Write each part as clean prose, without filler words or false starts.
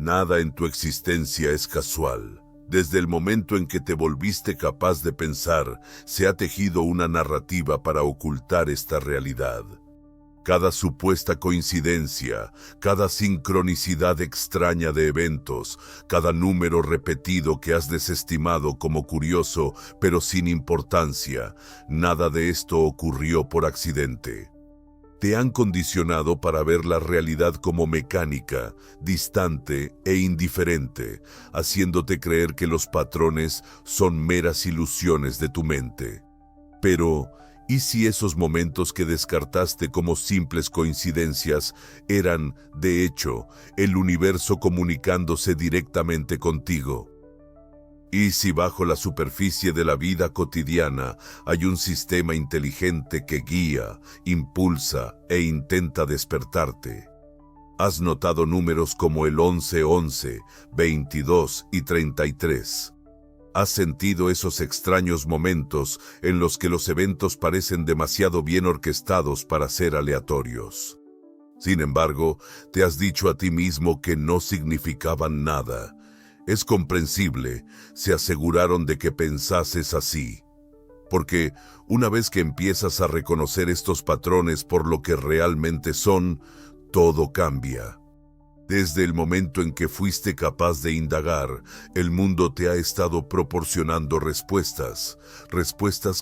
Nada en tu existencia es casual. Desde el momento en que te volviste capaz de pensar, se ha tejido una narrativa para ocultar esta realidad. Cada supuesta coincidencia, cada sincronicidad extraña de eventos, cada número repetido que has desestimado como curioso pero sin importancia, nada de esto ocurrió por accidente. Te han condicionado para ver la realidad como mecánica, distante e indiferente, haciéndote creer que los patrones son meras ilusiones de tu mente. Pero, ¿y si esos momentos que descartaste como simples coincidencias eran, de hecho, el universo comunicándose directamente contigo? ¿Y si bajo la superficie de la vida cotidiana hay un sistema inteligente que guía, impulsa e intenta despertarte? ¿Has notado números como el 1111, 22 y 33? ¿Has sentido esos extraños momentos en los que los eventos parecen demasiado bien orquestados para ser aleatorios? Sin embargo, te has dicho a ti mismo que no significaban nada. Es comprensible, se aseguraron de que pensases así. Porque una vez que empiezas a reconocer estos patrones por lo que realmente son, todo cambia. Desde el momento en que fuiste capaz de indagar, el mundo te ha estado proporcionando respuestas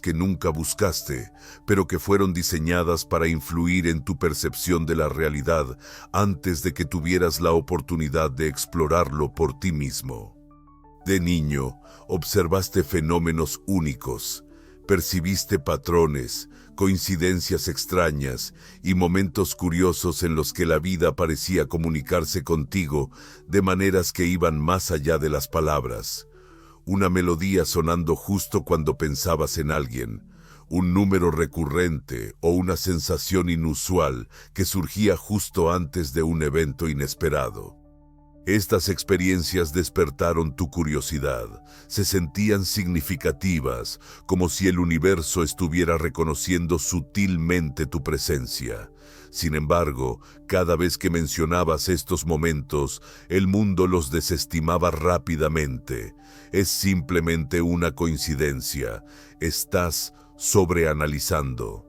que nunca buscaste, pero que fueron diseñadas para influir en tu percepción de la realidad antes de que tuvieras la oportunidad de explorarlo por ti mismo. De niño, observaste fenómenos únicos, percibiste patrones, coincidencias extrañas y momentos curiosos en los que la vida parecía comunicarse contigo de maneras que iban más allá de las palabras. Una melodía sonando justo cuando pensabas en alguien, un número recurrente o una sensación inusual que surgía justo antes de un evento inesperado. Estas experiencias despertaron tu curiosidad, se sentían significativas, como si el universo estuviera reconociendo sutilmente tu presencia. Sin embargo, cada vez que mencionabas estos momentos, el mundo los desestimaba rápidamente. Es simplemente una coincidencia, estás sobreanalizando.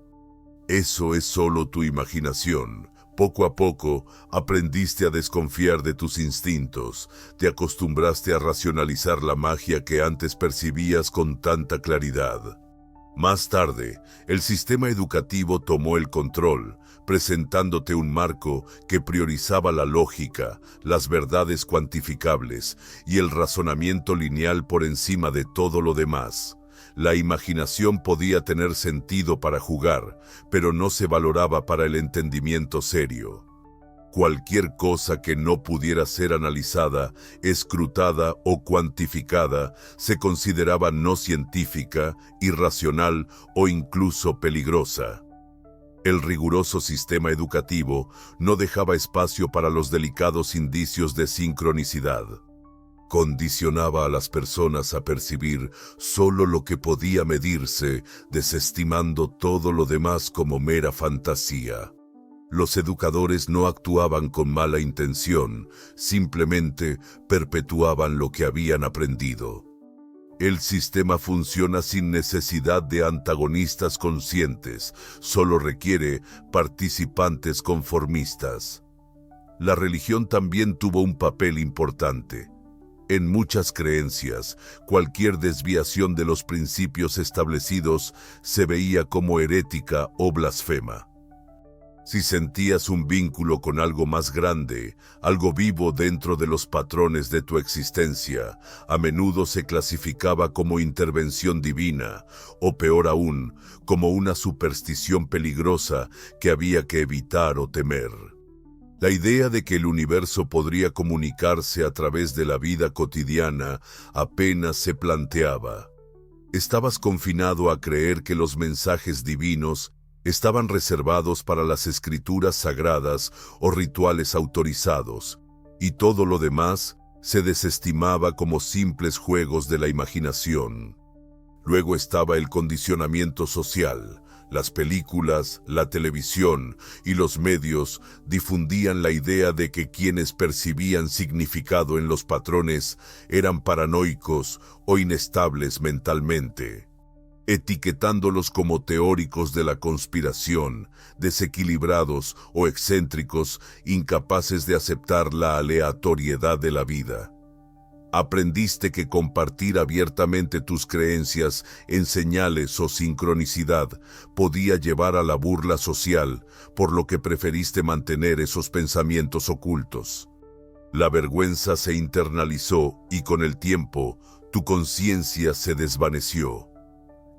Eso es solo tu imaginación. Poco a poco, aprendiste a desconfiar de tus instintos, te acostumbraste a racionalizar la magia que antes percibías con tanta claridad. Más tarde, el sistema educativo tomó el control, presentándote un marco que priorizaba la lógica, las verdades cuantificables y el razonamiento lineal por encima de todo lo demás. La imaginación podía tener sentido para jugar, pero no se valoraba para el entendimiento serio. Cualquier cosa que no pudiera ser analizada, escrutada o cuantificada se consideraba no científica, irracional o incluso peligrosa. El riguroso sistema educativo no dejaba espacio para los delicados indicios de sincronicidad. Condicionaba a las personas a percibir solo lo que podía medirse, desestimando todo lo demás como mera fantasía. Los educadores no actuaban con mala intención, simplemente perpetuaban lo que habían aprendido. El sistema funciona sin necesidad de antagonistas conscientes, solo requiere participantes conformistas. La religión también tuvo un papel importante. En muchas creencias, cualquier desviación de los principios establecidos se veía como herética o blasfema. Si sentías un vínculo con algo más grande, algo vivo dentro de los patrones de tu existencia, a menudo se clasificaba como intervención divina, o peor aún, como una superstición peligrosa que había que evitar o temer. La idea de que el universo podría comunicarse a través de la vida cotidiana apenas se planteaba. Estabas confinado a creer que los mensajes divinos estaban reservados para las escrituras sagradas o rituales autorizados, y todo lo demás se desestimaba como simples juegos de la imaginación. Luego estaba el condicionamiento social, Las películas, la televisión y los medios difundían la idea de que quienes percibían significado en los patrones eran paranoicos o inestables mentalmente, etiquetándolos como teóricos de la conspiración, desequilibrados o excéntricos, incapaces de aceptar la aleatoriedad de la vida. Aprendiste que compartir abiertamente tus creencias en señales o sincronicidad podía llevar a la burla social, por lo que preferiste mantener esos pensamientos ocultos. La vergüenza se internalizó y con el tiempo, tu conciencia se desvaneció.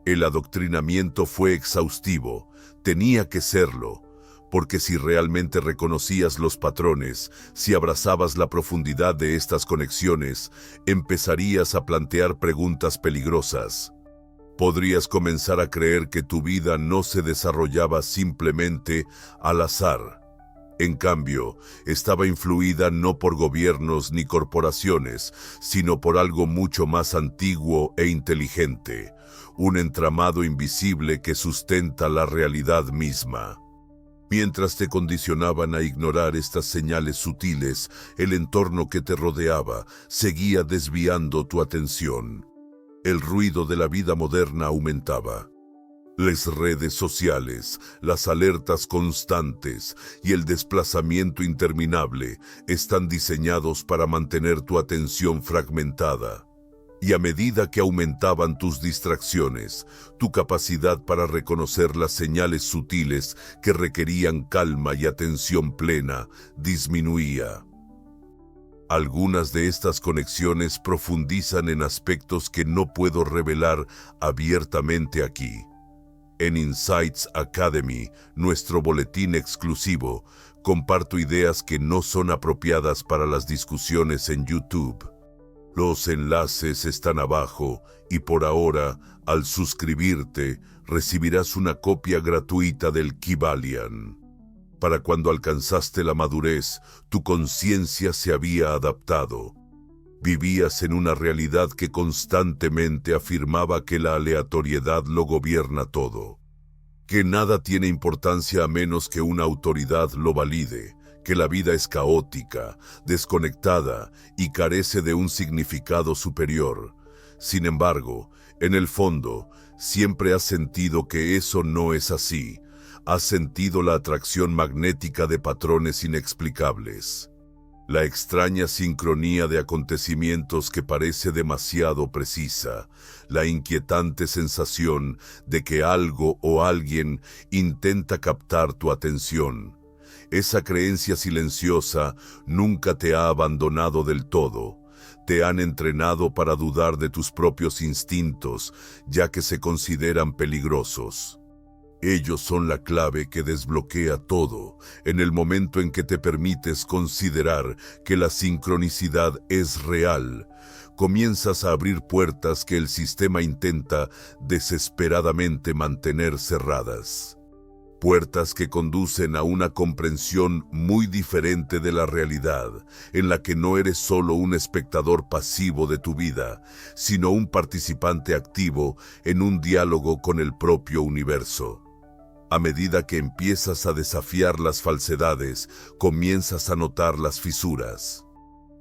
El adoctrinamiento fue exhaustivo, tenía que serlo, porque si realmente reconocías los patrones, si abrazabas la profundidad de estas conexiones, empezarías a plantear preguntas peligrosas. Podrías comenzar a creer que tu vida no se desarrollaba simplemente al azar. En cambio, estaba influida no por gobiernos ni corporaciones, sino por algo mucho más antiguo e inteligente, un entramado invisible que sustenta la realidad misma. Mientras te condicionaban a ignorar estas señales sutiles, el entorno que te rodeaba seguía desviando tu atención. El ruido de la vida moderna aumentaba. Las redes sociales, las alertas constantes y el desplazamiento interminable están diseñados para mantener tu atención fragmentada. Y a medida que aumentaban tus distracciones, tu capacidad para reconocer las señales sutiles que requerían calma y atención plena disminuía. Algunas de estas conexiones profundizan en aspectos que no puedo revelar abiertamente aquí. En Insights Academy, nuestro boletín exclusivo, comparto ideas que no son apropiadas para las discusiones en YouTube. Los enlaces están abajo y por ahora, al suscribirte, recibirás una copia gratuita del Kybalion. Para cuando alcanzaste la madurez, tu conciencia se había adaptado. Vivías en una realidad que constantemente afirmaba que la aleatoriedad lo gobierna todo, que nada tiene importancia a menos que una autoridad lo valide, que la vida es caótica, desconectada y carece de un significado superior. Sin embargo, en el fondo, siempre has sentido que eso no es así. Has sentido la atracción magnética de patrones inexplicables. La extraña sincronía de acontecimientos que parece demasiado precisa, la inquietante sensación de que algo o alguien intenta captar tu atención. Esa creencia silenciosa nunca te ha abandonado del todo. Te han entrenado para dudar de tus propios instintos, ya que se consideran peligrosos. Ellos son la clave que desbloquea todo en el momento en que te permites considerar que la sincronicidad es real. Comienzas a abrir puertas que el sistema intenta desesperadamente mantener cerradas. Puertas que conducen a una comprensión muy diferente de la realidad, en la que no eres solo un espectador pasivo de tu vida, sino un participante activo en un diálogo con el propio universo. A medida que empiezas a desafiar las falsedades, comienzas a notar las fisuras.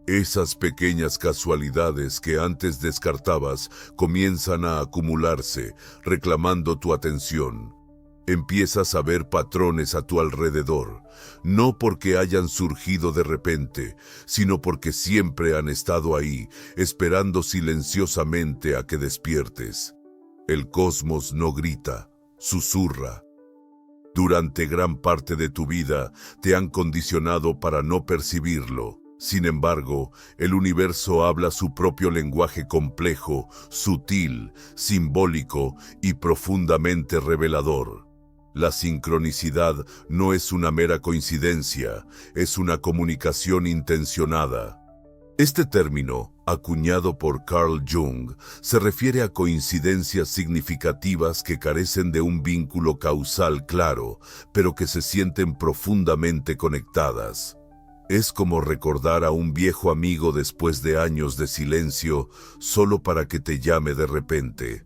Esas pequeñas casualidades que antes descartabas comienzan a acumularse, reclamando tu atención. Empiezas a ver patrones a tu alrededor, no porque hayan surgido de repente, sino porque siempre han estado ahí, esperando silenciosamente a que despiertes. El cosmos no grita, susurra. Durante gran parte de tu vida te han condicionado para no percibirlo. Sin embargo, el universo habla su propio lenguaje complejo, sutil, simbólico y profundamente revelador. La sincronicidad no es una mera coincidencia, es una comunicación intencionada. Este término, acuñado por Carl Jung, se refiere a coincidencias significativas que carecen de un vínculo causal claro, pero que se sienten profundamente conectadas. Es como recordar a un viejo amigo después de años de silencio, solo para que te llame de repente.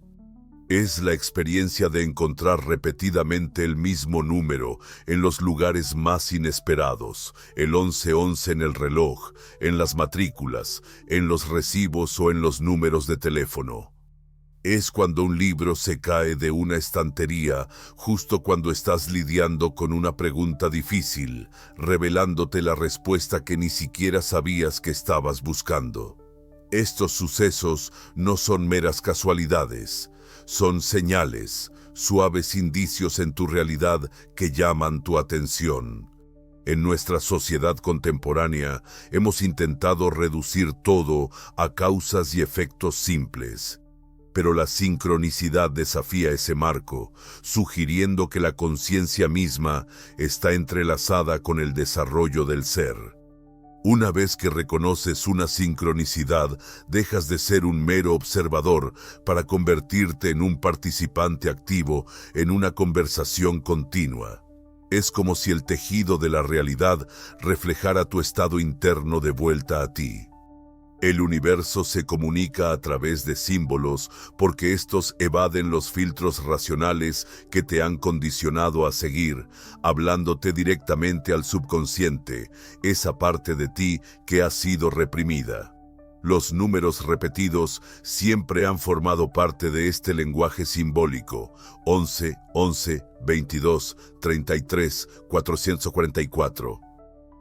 Es la experiencia de encontrar repetidamente el mismo número en los lugares más inesperados, el 1111 en el reloj, en las matrículas, en los recibos o en los números de teléfono. Es cuando un libro se cae de una estantería justo cuando estás lidiando con una pregunta difícil, revelándote la respuesta que ni siquiera sabías que estabas buscando. Estos sucesos no son meras casualidades, son señales, suaves indicios en tu realidad que llaman tu atención. En nuestra sociedad contemporánea hemos intentado reducir todo a causas y efectos simples. Pero la sincronicidad desafía ese marco, sugiriendo que la conciencia misma está entrelazada con el desarrollo del ser. Una vez que reconoces una sincronicidad, dejas de ser un mero observador para convertirte en un participante activo en una conversación continua. Es como si el tejido de la realidad reflejara tu estado interno de vuelta a ti. El universo se comunica a través de símbolos porque estos evaden los filtros racionales que te han condicionado a seguir, hablándote directamente al subconsciente, esa parte de ti que ha sido reprimida. Los números repetidos siempre han formado parte de este lenguaje simbólico: 11, 11, 22, 33, 444.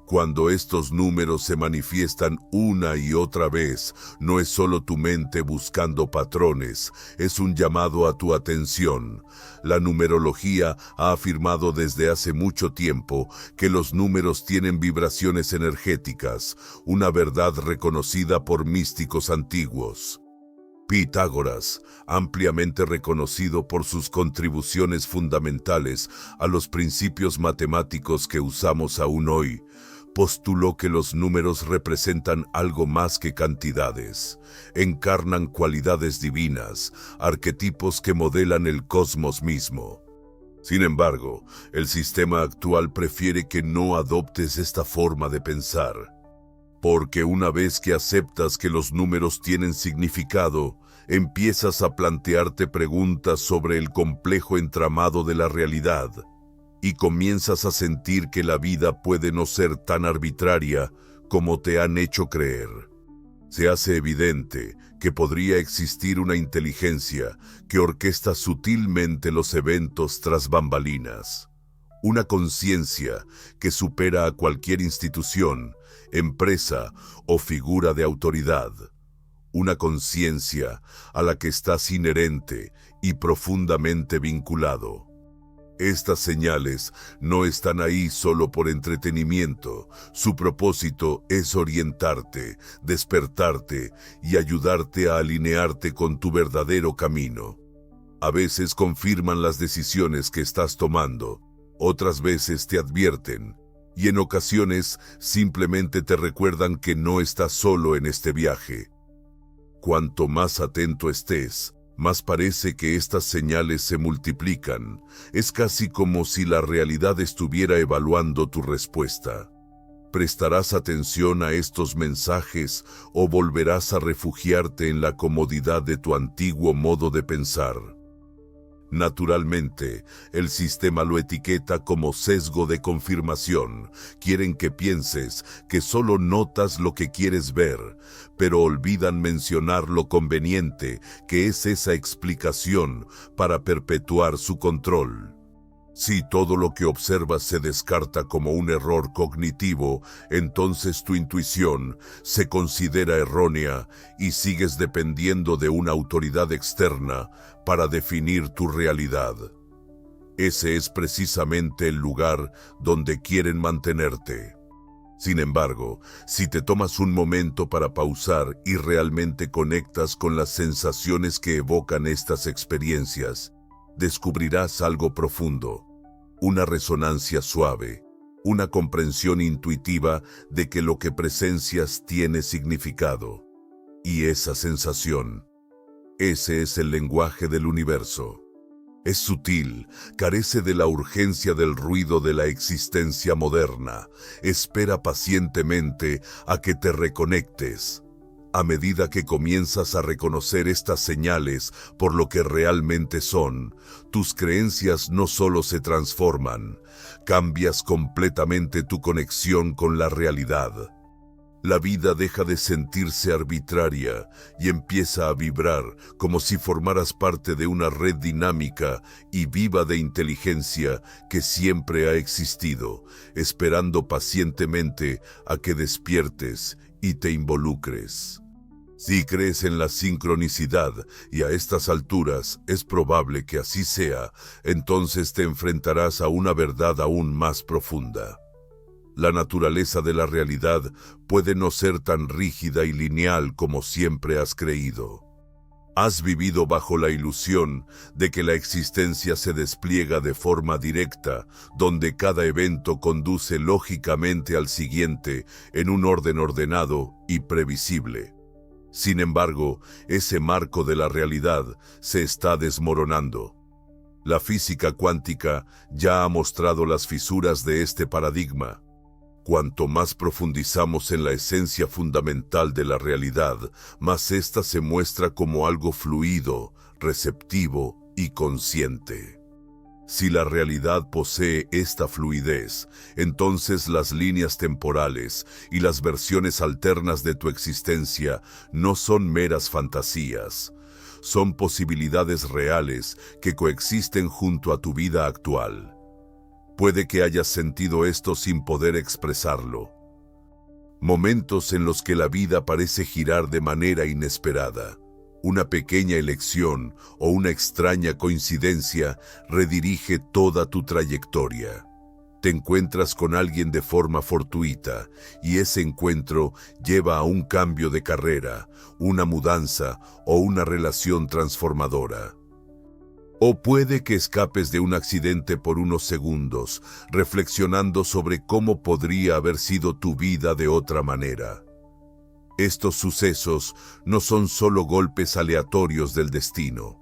Cuando estos números se manifiestan una y otra vez, no es solo tu mente buscando patrones, es un llamado a tu atención. La numerología ha afirmado desde hace mucho tiempo que los números tienen vibraciones energéticas, una verdad reconocida por místicos antiguos. Pitágoras, ampliamente reconocido por sus contribuciones fundamentales a los principios matemáticos que usamos aún hoy, postuló que los números representan algo más que cantidades. Encarnan cualidades divinas, arquetipos que modelan el cosmos mismo. Sin embargo, el sistema actual prefiere que no adoptes esta forma de pensar. Porque una vez que aceptas que los números tienen significado, empiezas a plantearte preguntas sobre el complejo entramado de la realidad y comienzas a sentir que la vida puede no ser tan arbitraria como te han hecho creer. Se hace evidente que podría existir una inteligencia que orquesta sutilmente los eventos tras bambalinas. Una conciencia que supera a cualquier institución, empresa o figura de autoridad. Una conciencia a la que estás inherente y profundamente vinculado. Estas señales no están ahí solo por entretenimiento. Su propósito es orientarte, despertarte y ayudarte a alinearte con tu verdadero camino. A veces confirman las decisiones que estás tomando, otras veces te advierten, y en ocasiones simplemente te recuerdan que no estás solo en este viaje. Cuanto más atento estés, más parece que estas señales se multiplican. Es casi como si la realidad estuviera evaluando tu respuesta. ¿Prestarás atención a estos mensajes o volverás a refugiarte en la comodidad de tu antiguo modo de pensar? Naturalmente, el sistema lo etiqueta como sesgo de confirmación. Quieren que pienses que solo notas lo que quieres ver, pero olvidan mencionar lo conveniente que es esa explicación para perpetuar su control. Si todo lo que observas se descarta como un error cognitivo, entonces tu intuición se considera errónea y sigues dependiendo de una autoridad externa para definir tu realidad. Ese es precisamente el lugar donde quieren mantenerte. Sin embargo, si te tomas un momento para pausar y realmente conectas con las sensaciones que evocan estas experiencias, descubrirás algo profundo, una resonancia suave, una comprensión intuitiva de que lo que presencias tiene significado. Y esa sensación, ese es el lenguaje del universo. Es sutil, carece de la urgencia del ruido de la existencia moderna, espera pacientemente a que te reconectes. A medida que comienzas a reconocer estas señales por lo que realmente son, tus creencias no solo se transforman, cambias completamente tu conexión con la realidad. La vida deja de sentirse arbitraria y empieza a vibrar como si formaras parte de una red dinámica y viva de inteligencia que siempre ha existido, esperando pacientemente a que despiertes y te involucres. Si crees en la sincronicidad, y a estas alturas es probable que así sea, entonces te enfrentarás a una verdad aún más profunda. La naturaleza de la realidad puede no ser tan rígida y lineal como siempre has creído. Has vivido bajo la ilusión de que la existencia se despliega de forma directa, donde cada evento conduce lógicamente al siguiente en un orden ordenado y previsible. Sin embargo, ese marco de la realidad se está desmoronando. La física cuántica ya ha mostrado las fisuras de este paradigma. Cuanto más profundizamos en la esencia fundamental de la realidad, más ésta se muestra como algo fluido, receptivo y consciente. Si la realidad posee esta fluidez, entonces las líneas temporales y las versiones alternas de tu existencia no son meras fantasías, son posibilidades reales que coexisten junto a tu vida actual. Puede que hayas sentido esto sin poder expresarlo. Momentos en los que la vida parece girar de manera inesperada. Una pequeña elección o una extraña coincidencia redirige toda tu trayectoria. Te encuentras con alguien de forma fortuita y ese encuentro lleva a un cambio de carrera, una mudanza o una relación transformadora. O puede que escapes de un accidente por unos segundos, reflexionando sobre cómo podría haber sido tu vida de otra manera. Estos sucesos no son solo golpes aleatorios del destino.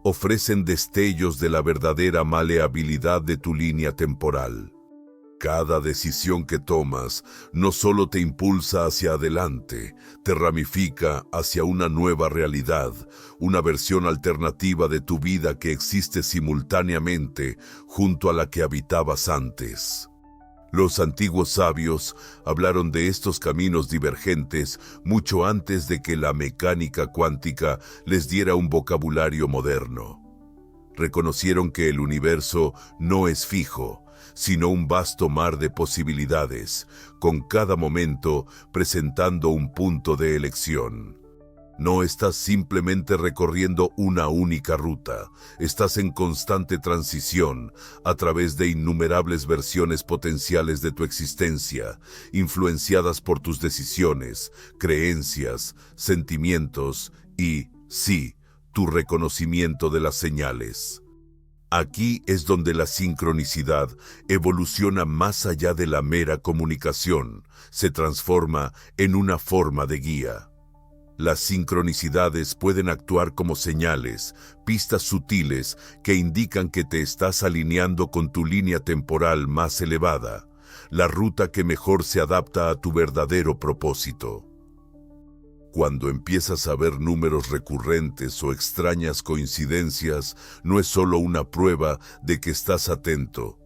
Ofrecen destellos de la verdadera maleabilidad de tu línea temporal. Cada decisión que tomas no solo te impulsa hacia adelante, te ramifica hacia una nueva realidad, una versión alternativa de tu vida que existe simultáneamente junto a la que habitabas antes. Los antiguos sabios hablaron de estos caminos divergentes mucho antes de que la mecánica cuántica les diera un vocabulario moderno. Reconocieron que el universo no es fijo, sino un vasto mar de posibilidades, con cada momento presentando un punto de elección. No estás simplemente recorriendo una única ruta, estás en constante transición a través de innumerables versiones potenciales de tu existencia, influenciadas por tus decisiones, creencias, sentimientos y, sí, tu reconocimiento de las señales. Aquí es donde la sincronicidad evoluciona más allá de la mera comunicación, se transforma en una forma de guía. Las sincronicidades pueden actuar como señales, pistas sutiles que indican que te estás alineando con tu línea temporal más elevada, la ruta que mejor se adapta a tu verdadero propósito. Cuando empiezas a ver números recurrentes o extrañas coincidencias, no es solo una prueba de que estás atento.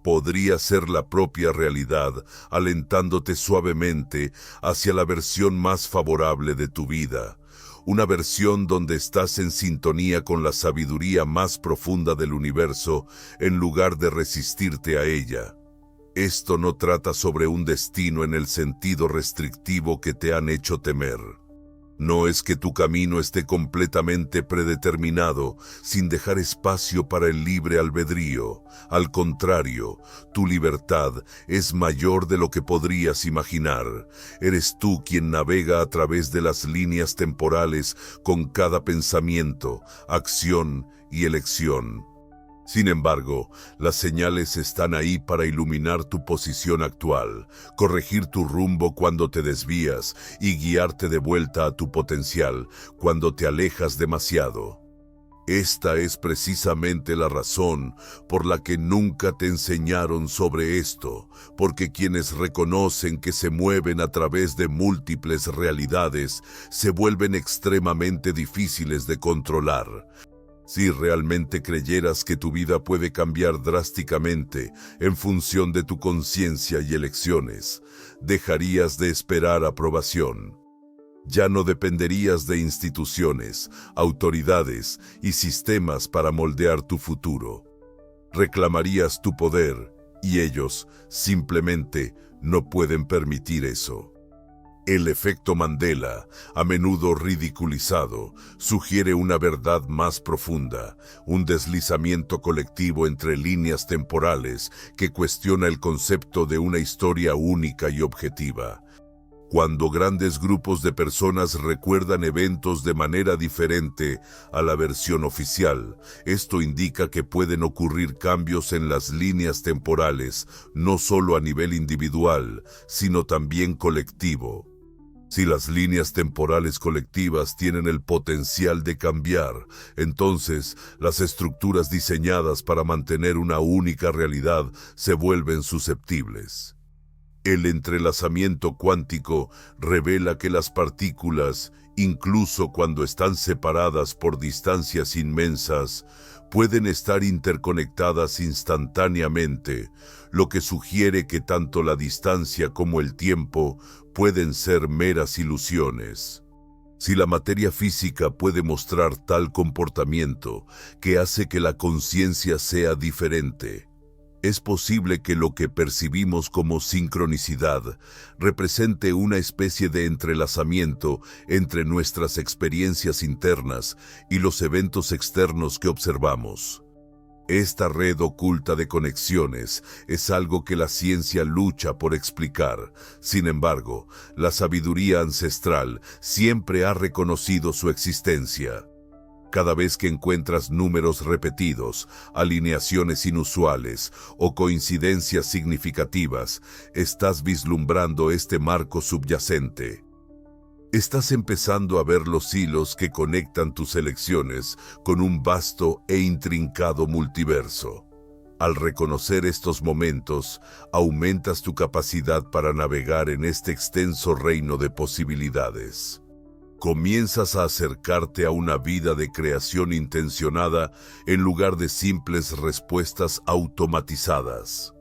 Podría ser la propia realidad alentándote suavemente hacia la versión más favorable de tu vida, una versión donde estás en sintonía con la sabiduría más profunda del universo en lugar de resistirte a ella. Esto no trata sobre un destino en el sentido restrictivo que te han hecho temer. No es que tu camino esté completamente predeterminado, sin dejar espacio para el libre albedrío. Al contrario, tu libertad es mayor de lo que podrías imaginar. Eres tú quien navega a través de las líneas temporales con cada pensamiento, acción y elección. Sin embargo, las señales están ahí para iluminar tu posición actual, corregir tu rumbo cuando te desvías y guiarte de vuelta a tu potencial cuando te alejas demasiado. Esta es precisamente la razón por la que nunca te enseñaron sobre esto, porque quienes reconocen que se mueven a través de múltiples realidades se vuelven extremadamente difíciles de controlar. Si realmente creyeras que tu vida puede cambiar drásticamente en función de tu conciencia y elecciones, dejarías de esperar aprobación. Ya no dependerías de instituciones, autoridades y sistemas para moldear tu futuro. Reclamarías tu poder y ellos simplemente no pueden permitir eso. El efecto Mandela, a menudo ridiculizado, sugiere una verdad más profunda, un deslizamiento colectivo entre líneas temporales que cuestiona el concepto de una historia única y objetiva. Cuando grandes grupos de personas recuerdan eventos de manera diferente a la versión oficial, esto indica que pueden ocurrir cambios en las líneas temporales, no solo a nivel individual, sino también colectivo. Si las líneas temporales colectivas tienen el potencial de cambiar, entonces las estructuras diseñadas para mantener una única realidad se vuelven susceptibles. El entrelazamiento cuántico revela que las partículas, incluso cuando están separadas por distancias inmensas, pueden estar interconectadas instantáneamente, lo que sugiere que tanto la distancia como el tiempo pueden ser meras ilusiones. Si la materia física puede mostrar tal comportamiento que hace que la conciencia sea diferente, es posible que lo que percibimos como sincronicidad represente una especie de entrelazamiento entre nuestras experiencias internas y los eventos externos que observamos. Esta red oculta de conexiones es algo que la ciencia lucha por explicar. Sin embargo, la sabiduría ancestral siempre ha reconocido su existencia. Cada vez que encuentras números repetidos, alineaciones inusuales o coincidencias significativas, estás vislumbrando este marco subyacente. Estás empezando a ver los hilos que conectan tus elecciones con un vasto e intrincado multiverso. Al reconocer estos momentos, aumentas tu capacidad para navegar en este extenso reino de posibilidades. Comienzas a acercarte a una vida de creación intencionada en lugar de simples respuestas automatizadas.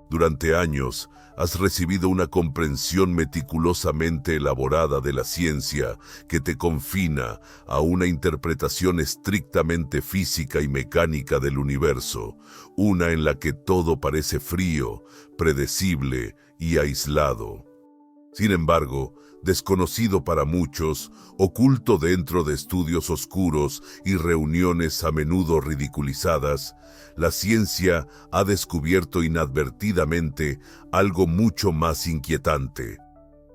Durante años, has recibido una comprensión meticulosamente elaborada de la ciencia que te confina a una interpretación estrictamente física y mecánica del universo, una en la que todo parece frío, predecible y aislado. Sin embargo, desconocido para muchos, oculto dentro de estudios oscuros y reuniones a menudo ridiculizadas, la ciencia ha descubierto inadvertidamente algo mucho más inquietante.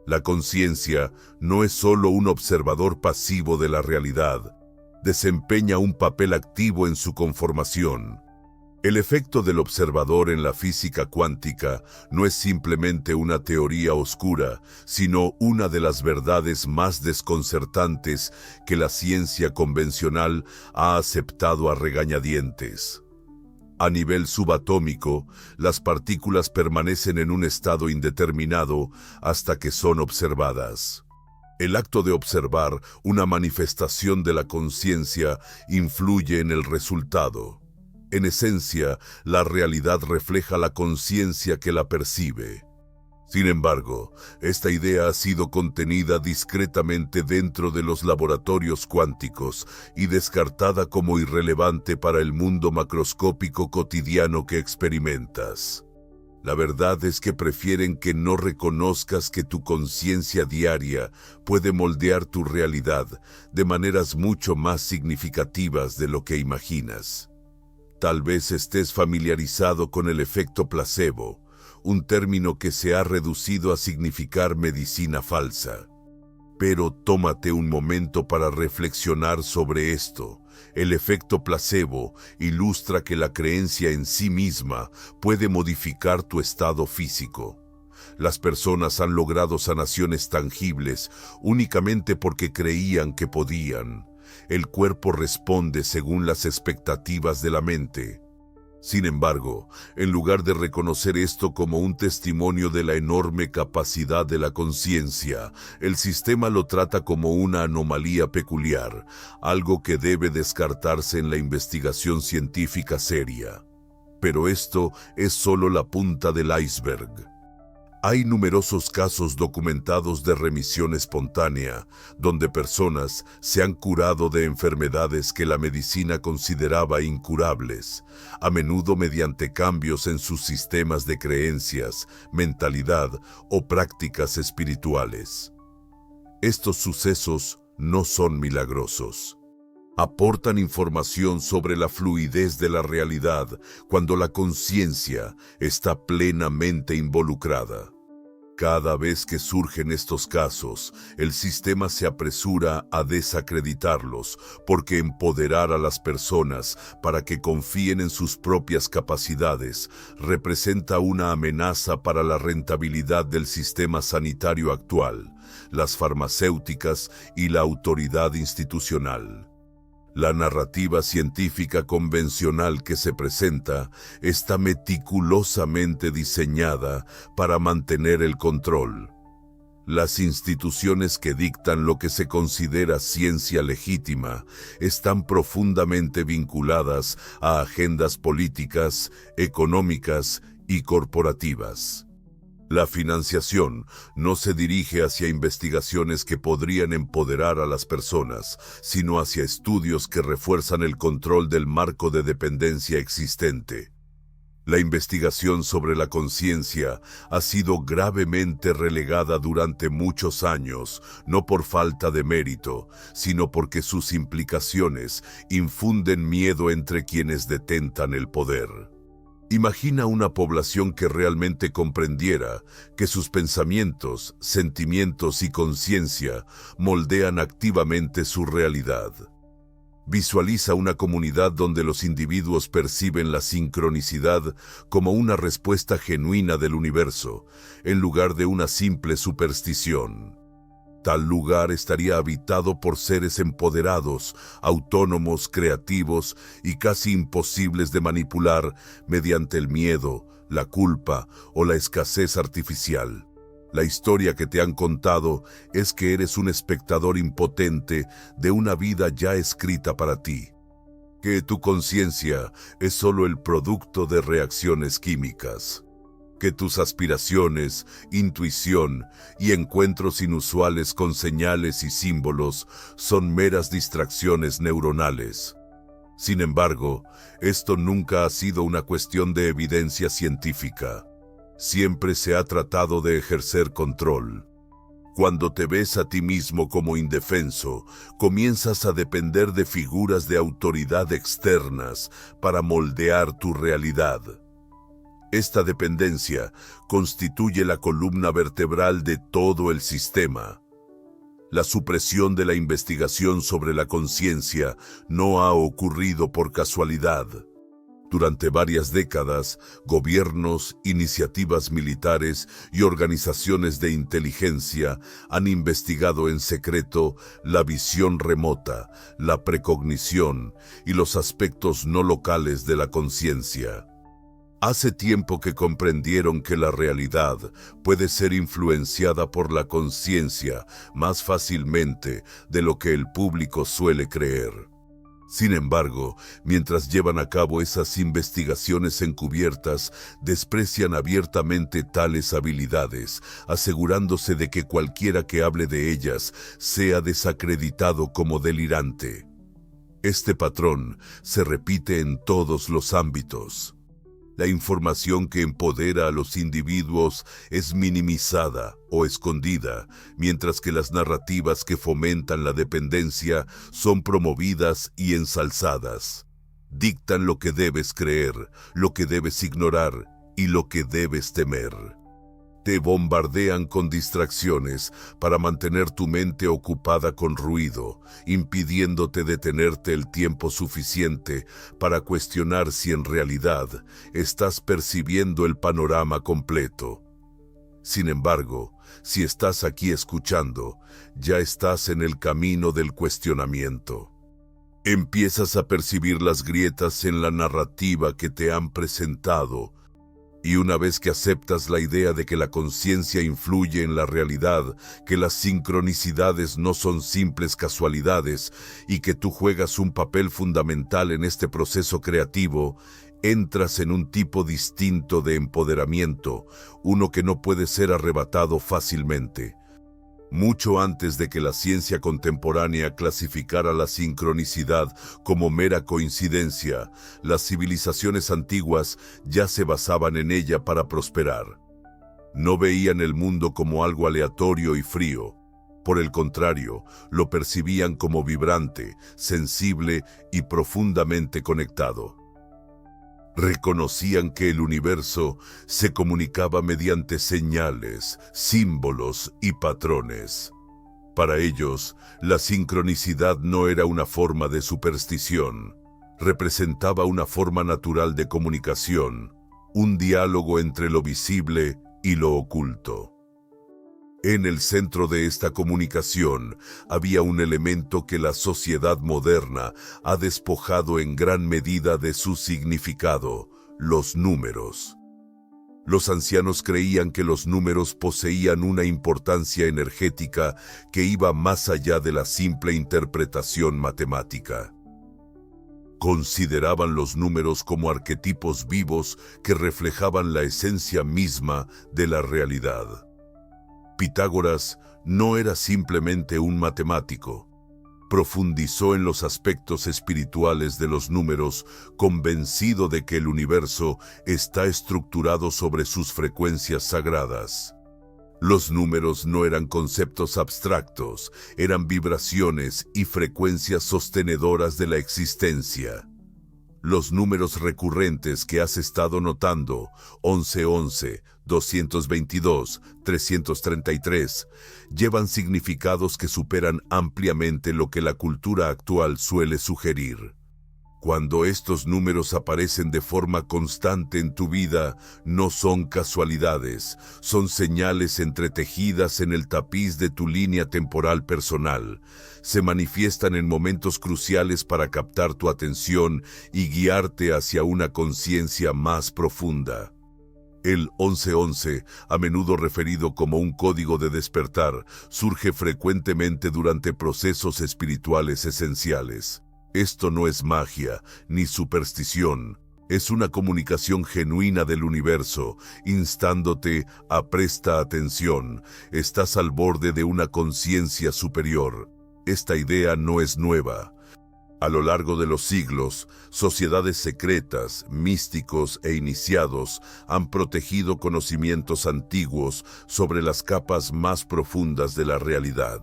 La conciencia no es solo un observador pasivo de la realidad, desempeña un papel activo en su conformación. El efecto del observador en la física cuántica no es simplemente una teoría oscura, sino una de las verdades más desconcertantes que la ciencia convencional ha aceptado a regañadientes. A nivel subatómico, las partículas permanecen en un estado indeterminado hasta que son observadas. El acto de observar una manifestación de la conciencia influye en el resultado. En esencia, la realidad refleja la conciencia que la percibe. Sin embargo, esta idea ha sido contenida discretamente dentro de los laboratorios cuánticos y descartada como irrelevante para el mundo macroscópico cotidiano que experimentas. La verdad es que prefieren que no reconozcas que tu conciencia diaria puede moldear tu realidad de maneras mucho más significativas de lo que imaginas. Tal vez estés familiarizado con el efecto placebo, un término que se ha reducido a significar medicina falsa. Pero tómate un momento para reflexionar sobre esto. El efecto placebo ilustra que la creencia en sí misma puede modificar tu estado físico. Las personas han logrado sanaciones tangibles únicamente porque creían que podían. el cuerpo responde según las expectativas de la mente. Sin embargo, en lugar de reconocer esto como un testimonio de la enorme capacidad de la conciencia, el sistema lo trata como una anomalía peculiar, algo que debe descartarse en la investigación científica seria. Pero esto es solo la punta del iceberg. Hay numerosos casos documentados de remisión espontánea, donde personas se han curado de enfermedades que la medicina consideraba incurables, a menudo mediante cambios en sus sistemas de creencias, mentalidad o prácticas espirituales. Estos sucesos no son milagrosos. Aportan información sobre la fluidez de la realidad cuando la conciencia está plenamente involucrada. Cada vez que surgen estos casos, el sistema se apresura a desacreditarlos porque empoderar a las personas para que confíen en sus propias capacidades representa una amenaza para la rentabilidad del sistema sanitario actual, las farmacéuticas y la autoridad institucional. La narrativa científica convencional que se presenta está meticulosamente diseñada para mantener el control. Las instituciones que dictan lo que se considera ciencia legítima están profundamente vinculadas a agendas políticas, económicas y corporativas. La financiación no se dirige hacia investigaciones que podrían empoderar a las personas, sino hacia estudios que refuerzan el control del marco de dependencia existente. La investigación sobre la conciencia ha sido gravemente relegada durante muchos años, no por falta de mérito, sino porque sus implicaciones infunden miedo entre quienes detentan el poder. Imagina una población que realmente comprendiera que sus pensamientos, sentimientos y conciencia moldean activamente su realidad. Visualiza una comunidad donde los individuos perciben la sincronicidad como una respuesta genuina del universo, en lugar de una simple superstición. Tal lugar estaría habitado por seres empoderados, autónomos, creativos y casi imposibles de manipular mediante el miedo, la culpa o la escasez artificial. La historia que te han contado es que eres un espectador impotente de una vida ya escrita para ti, que tu conciencia es solo el producto de reacciones químicas, que tus aspiraciones, intuición y encuentros inusuales con señales y símbolos son meras distracciones neuronales. Sin embargo, esto nunca ha sido una cuestión de evidencia científica. Siempre se ha tratado de ejercer control. Cuando te ves a ti mismo como indefenso, comienzas a depender de figuras de autoridad externas para moldear tu realidad. Esta dependencia constituye la columna vertebral de todo el sistema. La supresión de la investigación sobre la conciencia no ha ocurrido por casualidad. Durante varias décadas, gobiernos, iniciativas militares y organizaciones de inteligencia han investigado en secreto la visión remota, la precognición y los aspectos no locales de la conciencia. Hace tiempo que comprendieron que la realidad puede ser influenciada por la conciencia más fácilmente de lo que el público suele creer. Sin embargo, mientras llevan a cabo esas investigaciones encubiertas, desprecian abiertamente tales habilidades, asegurándose de que cualquiera que hable de ellas sea desacreditado como delirante. Este patrón se repite en todos los ámbitos. La información que empodera a los individuos es minimizada o escondida, mientras que las narrativas que fomentan la dependencia son promovidas y ensalzadas. Dictan lo que debes creer, lo que debes ignorar y lo que debes temer. Te bombardean con distracciones para mantener tu mente ocupada con ruido, impidiéndote detenerte el tiempo suficiente para cuestionar si en realidad estás percibiendo el panorama completo. Sin embargo, si estás aquí escuchando, ya estás en el camino del cuestionamiento. Empiezas a percibir las grietas en la narrativa que te han presentado, y una vez que aceptas la idea de que la conciencia influye en la realidad, que las sincronicidades no son simples casualidades y que tú juegas un papel fundamental en este proceso creativo, entras en un tipo distinto de empoderamiento, uno que no puede ser arrebatado fácilmente. Mucho antes de que la ciencia contemporánea clasificara la sincronicidad como mera coincidencia, las civilizaciones antiguas ya se basaban en ella para prosperar. No veían el mundo como algo aleatorio y frío. Por el contrario, lo percibían como vibrante, sensible y profundamente conectado. Reconocían que el universo se comunicaba mediante señales, símbolos y patrones. Para ellos, la sincronicidad no era una forma de superstición, representaba una forma natural de comunicación, un diálogo entre lo visible y lo oculto. En el centro de esta comunicación había un elemento que la sociedad moderna ha despojado en gran medida de su significado: los números. Los ancianos creían que los números poseían una importancia energética que iba más allá de la simple interpretación matemática. Consideraban los números como arquetipos vivos que reflejaban la esencia misma de la realidad. Pitágoras no era simplemente un matemático. Profundizó en los aspectos espirituales de los números, convencido de que el universo está estructurado sobre sus frecuencias sagradas. Los números no eran conceptos abstractos, eran vibraciones y frecuencias sostenedoras de la existencia. Los números recurrentes que has estado notando, 1111, 222, 333, llevan significados que superan ampliamente lo que la cultura actual suele sugerir. Cuando estos números aparecen de forma constante en tu vida, no son casualidades, son señales entretejidas en el tapiz de tu línea temporal personal. Se manifiestan en momentos cruciales para captar tu atención y guiarte hacia una conciencia más profunda. El 1111, a menudo referido como un código de despertar, surge frecuentemente durante procesos espirituales esenciales. Esto no es magia ni superstición, es una comunicación genuina del universo, instándote a presta atención, estás al borde de una conciencia superior. Esta idea no es nueva. A lo largo de los siglos, sociedades secretas, místicos e iniciados han protegido conocimientos antiguos sobre las capas más profundas de la realidad.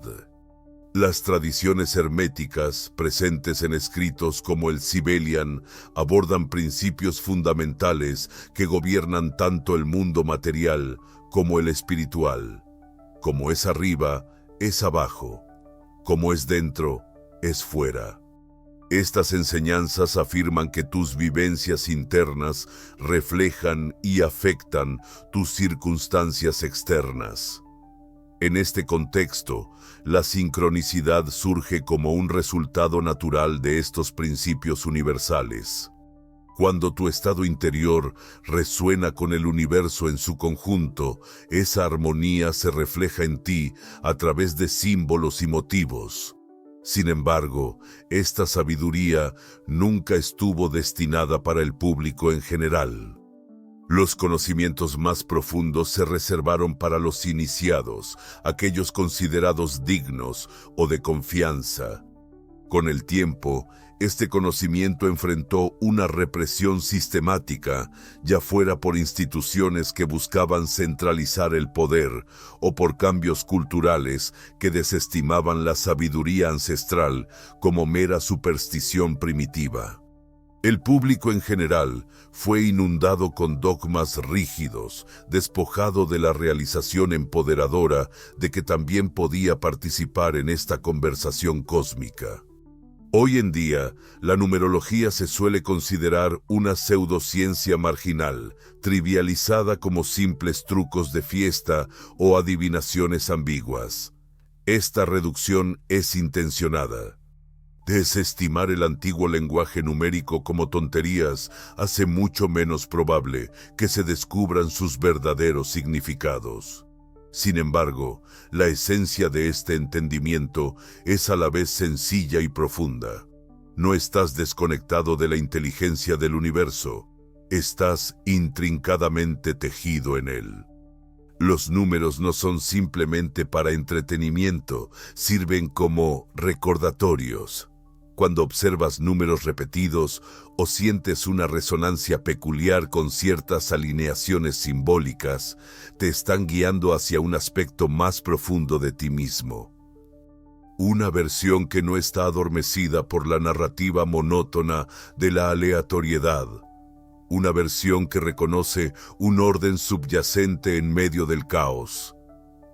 Las tradiciones herméticas, presentes en escritos como el Sibelian, abordan principios fundamentales que gobiernan tanto el mundo material como el espiritual. Como es arriba, es abajo. Como es dentro, es fuera. Estas enseñanzas afirman que tus vivencias internas reflejan y afectan tus circunstancias externas. En este contexto, la sincronicidad surge como un resultado natural de estos principios universales. Cuando tu estado interior resuena con el universo en su conjunto, esa armonía se refleja en ti a través de símbolos y motivos. Sin embargo, esta sabiduría nunca estuvo destinada para el público en general. Los conocimientos más profundos se reservaron para los iniciados, aquellos considerados dignos o de confianza. Con el tiempo, este conocimiento enfrentó una represión sistemática, ya fuera por instituciones que buscaban centralizar el poder o por cambios culturales que desestimaban la sabiduría ancestral como mera superstición primitiva. El público en general fue inundado con dogmas rígidos, despojado de la realización empoderadora de que también podía participar en esta conversación cósmica. Hoy en día, la numerología se suele considerar una pseudociencia marginal, trivializada como simples trucos de fiesta o adivinaciones ambiguas. Esta reducción es intencionada. Desestimar el antiguo lenguaje numérico como tonterías hace mucho menos probable que se descubran sus verdaderos significados. Sin embargo, la esencia de este entendimiento es a la vez sencilla y profunda. No estás desconectado de la inteligencia del universo, estás intrincadamente tejido en él. Los números no son simplemente para entretenimiento, sirven como recordatorios. Cuando observas números repetidos o sientes una resonancia peculiar con ciertas alineaciones simbólicas, te están guiando hacia un aspecto más profundo de ti mismo. Una versión que no está adormecida por la narrativa monótona de la aleatoriedad. Una versión que reconoce un orden subyacente en medio del caos.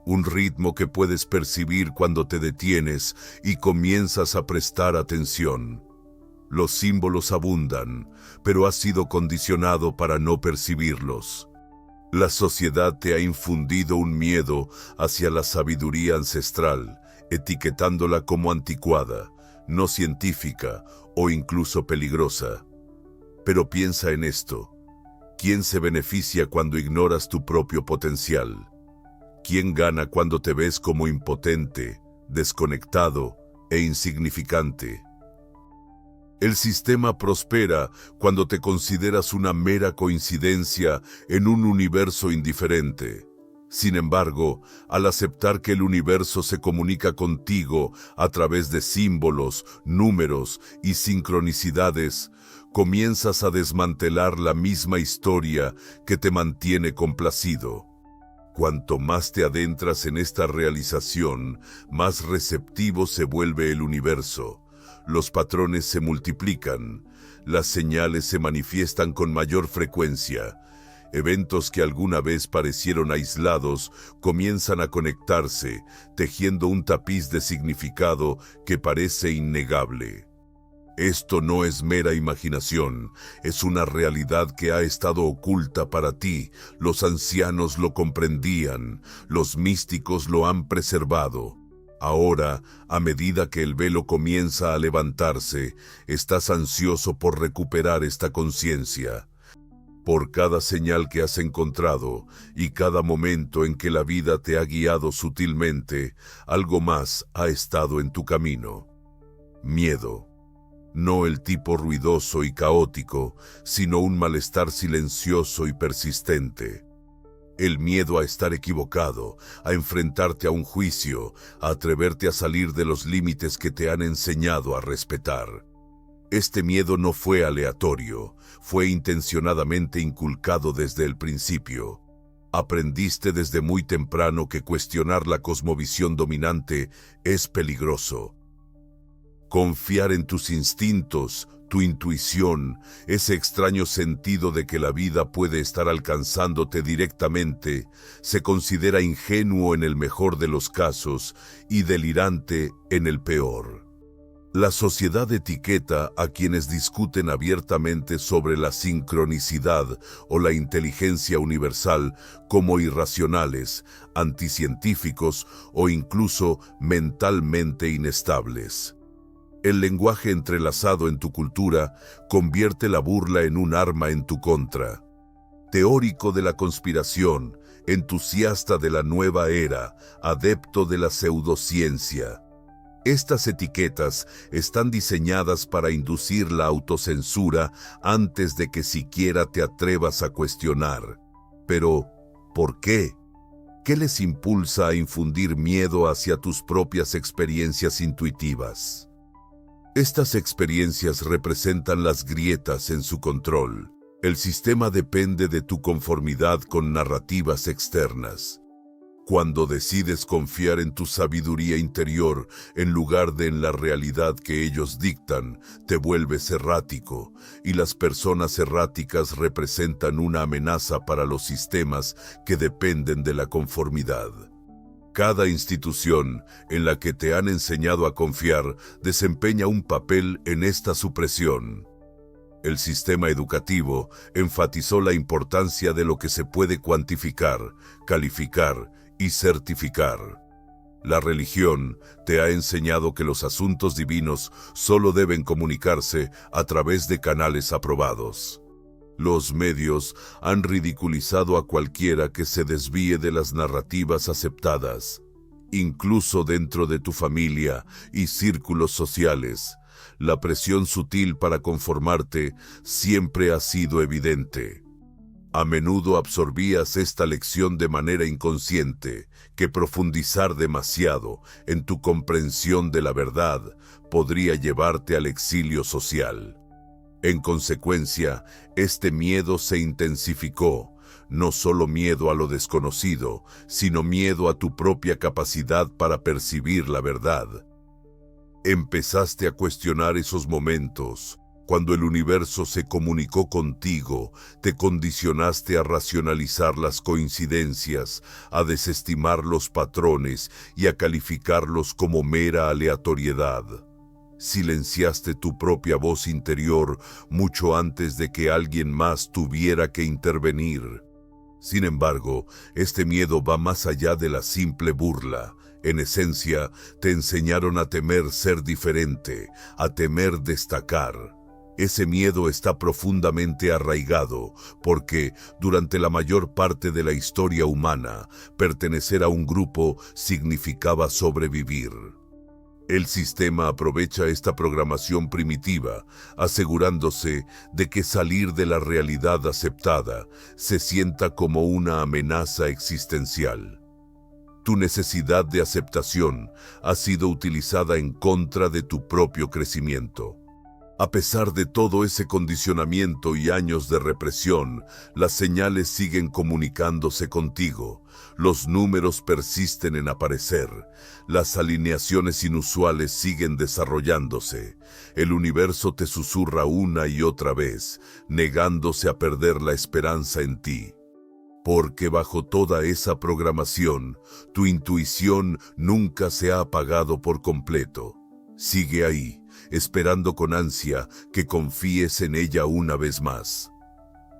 Un ritmo que puedes percibir cuando te detienes y comienzas a prestar atención. Los símbolos abundan, pero has sido condicionado para no percibirlos. La sociedad te ha infundido un miedo hacia la sabiduría ancestral, etiquetándola como anticuada, no científica o incluso peligrosa. Pero piensa en esto. ¿Quién se beneficia cuando ignoras tu propio potencial? ¿Quién gana cuando te ves como impotente, desconectado e insignificante? El sistema prospera cuando te consideras una mera coincidencia en un universo indiferente. Sin embargo, al aceptar que el universo se comunica contigo a través de símbolos, números y sincronicidades, comienzas a desmantelar la misma historia que te mantiene complacido. Cuanto más te adentras en esta realización, más receptivo se vuelve el universo. Los patrones se multiplican, las señales se manifiestan con mayor frecuencia. Eventos que alguna vez parecieron aislados comienzan a conectarse, tejiendo un tapiz de significado que parece innegable. Esto no es mera imaginación, es una realidad que ha estado oculta para ti. Los ancianos lo comprendían, los místicos lo han preservado. Ahora, a medida que el velo comienza a levantarse, estás ansioso por recuperar esta conciencia. Por cada señal que has encontrado y cada momento en que la vida te ha guiado sutilmente, algo más ha estado en tu camino. Miedo. No el tipo ruidoso y caótico, sino un malestar silencioso y persistente. El miedo a estar equivocado, a enfrentarte a un juicio, a atreverte a salir de los límites que te han enseñado a respetar. Este miedo no fue aleatorio, fue intencionadamente inculcado desde el principio. Aprendiste desde muy temprano que cuestionar la cosmovisión dominante es peligroso. Confiar en tus instintos, tu intuición, ese extraño sentido de que la vida puede estar alcanzándote directamente, se considera ingenuo en el mejor de los casos y delirante en el peor. La sociedad etiqueta a quienes discuten abiertamente sobre la sincronicidad o la inteligencia universal como irracionales, anticientíficos o incluso mentalmente inestables. El lenguaje entrelazado en tu cultura convierte la burla en un arma en tu contra. Teórico de la conspiración, entusiasta de la nueva era, adepto de la pseudociencia. Estas etiquetas están diseñadas para inducir la autocensura antes de que siquiera te atrevas a cuestionar. Pero, ¿por qué? ¿Qué les impulsa a infundir miedo hacia tus propias experiencias intuitivas? Estas experiencias representan las grietas en su control. El sistema depende de tu conformidad con narrativas externas. Cuando decides confiar en tu sabiduría interior en lugar de en la realidad que ellos dictan, te vuelves errático, y las personas erráticas representan una amenaza para los sistemas que dependen de la conformidad. Cada institución en la que te han enseñado a confiar desempeña un papel en esta supresión. El sistema educativo enfatizó la importancia de lo que se puede cuantificar, calificar y certificar. La religión te ha enseñado que los asuntos divinos solo deben comunicarse a través de canales aprobados. Los medios han ridiculizado a cualquiera que se desvíe de las narrativas aceptadas. Incluso dentro de tu familia y círculos sociales, la presión sutil para conformarte siempre ha sido evidente. A menudo absorbías esta lección de manera inconsciente, que profundizar demasiado en tu comprensión de la verdad podría llevarte al exilio social. En consecuencia, este miedo se intensificó, no solo miedo a lo desconocido, sino miedo a tu propia capacidad para percibir la verdad. Empezaste a cuestionar esos momentos. Cuando el universo se comunicó contigo, te condicionaste a racionalizar las coincidencias, a desestimar los patrones y a calificarlos como mera aleatoriedad. Silenciaste tu propia voz interior mucho antes de que alguien más tuviera que intervenir. Sin embargo, este miedo va más allá de la simple burla. En esencia, te enseñaron a temer ser diferente, a temer destacar. Ese miedo está profundamente arraigado porque, durante la mayor parte de la historia humana, pertenecer a un grupo significaba sobrevivir. El sistema aprovecha esta programación primitiva, asegurándose de que salir de la realidad aceptada se sienta como una amenaza existencial. Tu necesidad de aceptación ha sido utilizada en contra de tu propio crecimiento. A pesar de todo ese condicionamiento y años de represión, las señales siguen comunicándose contigo. Los números persisten en aparecer. Las alineaciones inusuales siguen desarrollándose. El universo te susurra una y otra vez, negándose a perder la esperanza en ti. Porque bajo toda esa programación, tu intuición nunca se ha apagado por completo. Sigue ahí, esperando con ansia que confíes en ella una vez más.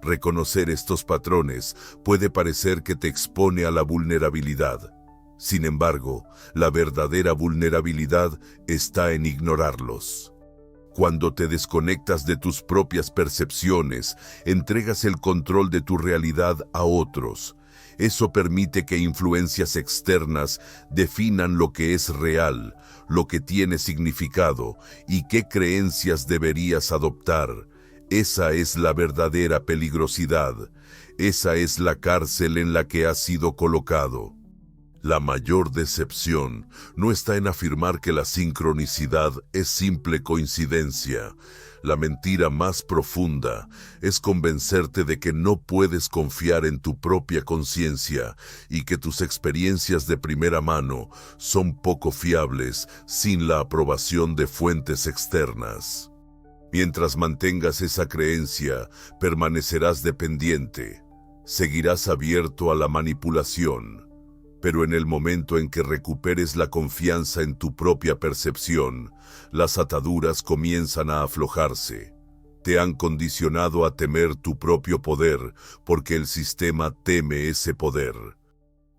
Reconocer estos patrones puede parecer que te expone a la vulnerabilidad. Sin embargo, la verdadera vulnerabilidad está en ignorarlos. Cuando te desconectas de tus propias percepciones, entregas el control de tu realidad a otros. Eso permite que influencias externas definan lo que es real, lo que tiene significado y qué creencias deberías adoptar. Esa es la verdadera peligrosidad. Esa es la cárcel en la que has sido colocado. La mayor decepción no está en afirmar que la sincronicidad es simple coincidencia. La mentira más profunda es convencerte de que no puedes confiar en tu propia conciencia y que tus experiencias de primera mano son poco fiables sin la aprobación de fuentes externas. Mientras mantengas esa creencia, permanecerás dependiente. Seguirás abierto a la manipulación. Pero en el momento en que recuperes la confianza en tu propia percepción, las ataduras comienzan a aflojarse. Te han condicionado a temer tu propio poder porque el sistema teme ese poder.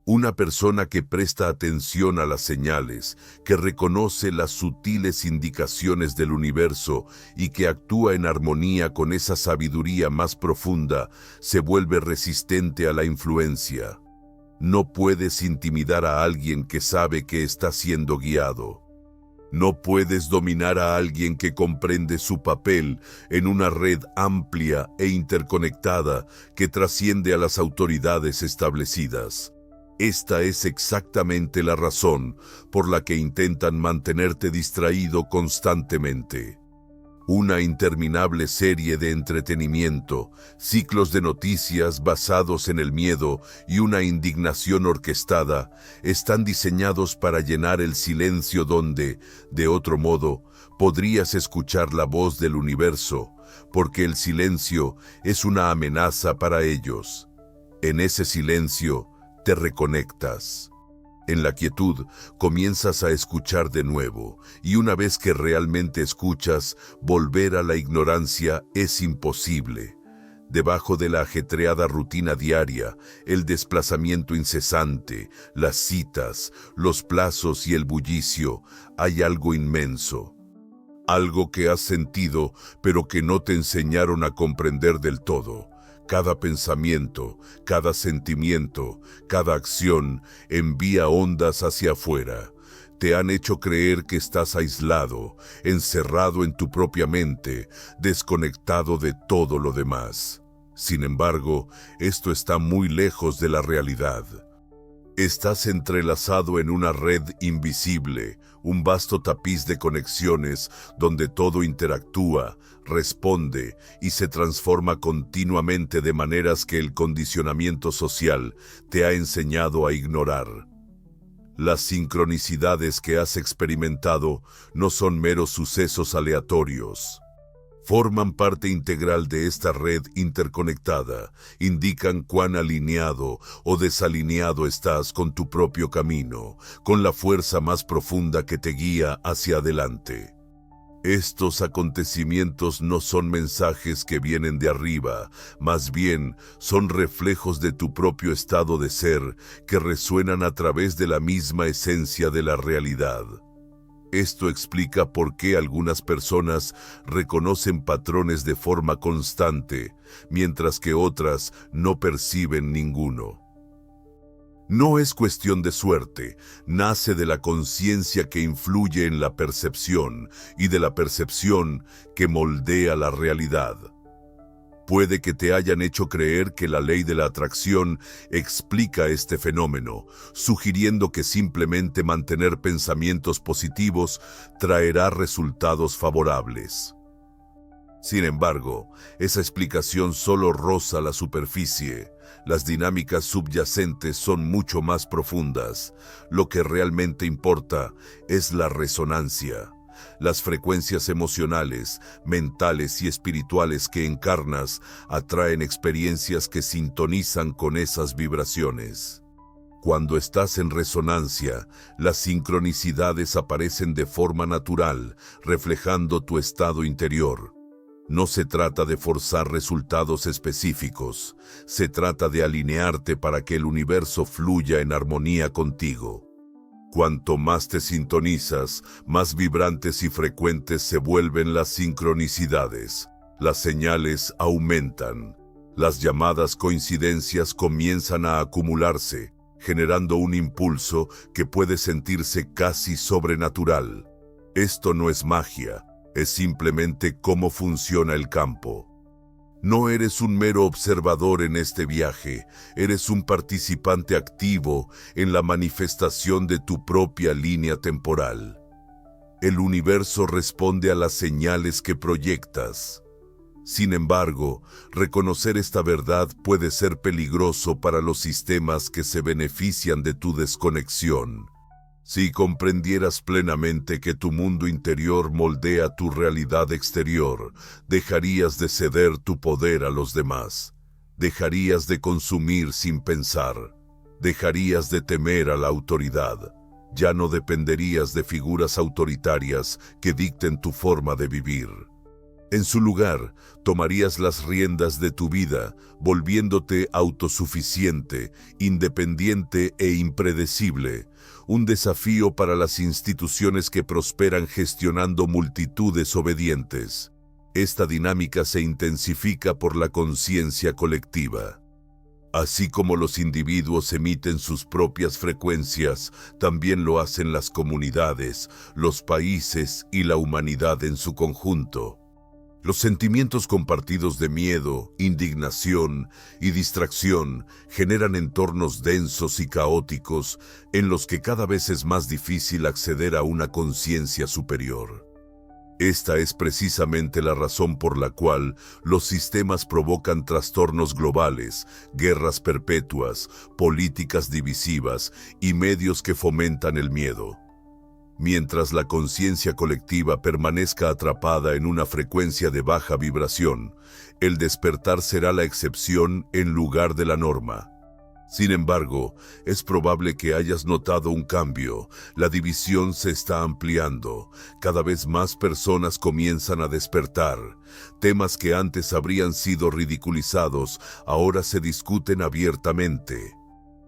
Una persona que presta atención a las señales, que reconoce las sutiles indicaciones del universo y que actúa en armonía con esa sabiduría más profunda, se vuelve resistente a la influencia. No puedes intimidar a alguien que sabe que está siendo guiado. No puedes dominar a alguien que comprende su papel en una red amplia e interconectada que trasciende a las autoridades establecidas. Esta es exactamente la razón por la que intentan mantenerte distraído constantemente. Una interminable serie de entretenimiento, ciclos de noticias basados en el miedo y una indignación orquestada están diseñados para llenar el silencio donde, de otro modo, podrías escuchar la voz del universo, porque el silencio es una amenaza para ellos. En ese silencio te reconectas. En la quietud, comienzas a escuchar de nuevo, y una vez que realmente escuchas, volver a la ignorancia es imposible. Debajo de la ajetreada rutina diaria, el desplazamiento incesante, las citas, los plazos y el bullicio, hay algo inmenso. Algo que has sentido, pero que no te enseñaron a comprender del todo. Cada pensamiento, cada sentimiento, cada acción envía ondas hacia afuera. Te han hecho creer que estás aislado, encerrado en tu propia mente, desconectado de todo lo demás. Sin embargo, esto está muy lejos de la realidad. Estás entrelazado en una red invisible, un vasto tapiz de conexiones donde todo interactúa, responde y se transforma continuamente de maneras que el condicionamiento social te ha enseñado a ignorar. Las sincronicidades que has experimentado no son meros sucesos aleatorios. Forman parte integral de esta red interconectada, indican cuán alineado o desalineado estás con tu propio camino, con la fuerza más profunda que te guía hacia adelante. Estos acontecimientos no son mensajes que vienen de arriba, más bien son reflejos de tu propio estado de ser que resuenan a través de la misma esencia de la realidad. Esto explica por qué algunas personas reconocen patrones de forma constante, mientras que otras no perciben ninguno. No es cuestión de suerte, nace de la conciencia que influye en la percepción y de la percepción que moldea la realidad. Puede que te hayan hecho creer que la ley de la atracción explica este fenómeno, sugiriendo que simplemente mantener pensamientos positivos traerá resultados favorables. Sin embargo, esa explicación solo roza la superficie. Las dinámicas subyacentes son mucho más profundas. Lo que realmente importa es la resonancia. Las frecuencias emocionales, mentales y espirituales que encarnas atraen experiencias que sintonizan con esas vibraciones. Cuando estás en resonancia, las sincronicidades aparecen de forma natural, reflejando tu estado interior. No se trata de forzar resultados específicos, se trata de alinearte para que el universo fluya en armonía contigo. Cuanto más te sintonizas, más vibrantes y frecuentes se vuelven las sincronicidades. Las señales aumentan. Las llamadas coincidencias comienzan a acumularse, generando un impulso que puede sentirse casi sobrenatural. Esto no es magia, es simplemente cómo funciona el campo. No eres un mero observador en este viaje, eres un participante activo en la manifestación de tu propia línea temporal. El universo responde a las señales que proyectas. Sin embargo, reconocer esta verdad puede ser peligroso para los sistemas que se benefician de tu desconexión. Si comprendieras plenamente que tu mundo interior moldea tu realidad exterior, dejarías de ceder tu poder a los demás. Dejarías de consumir sin pensar. Dejarías de temer a la autoridad. Ya no dependerías de figuras autoritarias que dicten tu forma de vivir. En su lugar, tomarías las riendas de tu vida, volviéndote autosuficiente, independiente e impredecible, un desafío para las instituciones que prosperan gestionando multitudes obedientes. Esta dinámica se intensifica por la conciencia colectiva. Así como los individuos emiten sus propias frecuencias, también lo hacen las comunidades, los países y la humanidad en su conjunto. Los sentimientos compartidos de miedo, indignación y distracción generan entornos densos y caóticos en los que cada vez es más difícil acceder a una conciencia superior. Esta es precisamente la razón por la cual los sistemas provocan trastornos globales, guerras perpetuas, políticas divisivas y medios que fomentan el miedo. Mientras la conciencia colectiva permanezca atrapada en una frecuencia de baja vibración, el despertar será la excepción en lugar de la norma. Sin embargo, es probable que hayas notado un cambio. La división se está ampliando. Cada vez más personas comienzan a despertar. Temas que antes habrían sido ridiculizados, ahora se discuten abiertamente.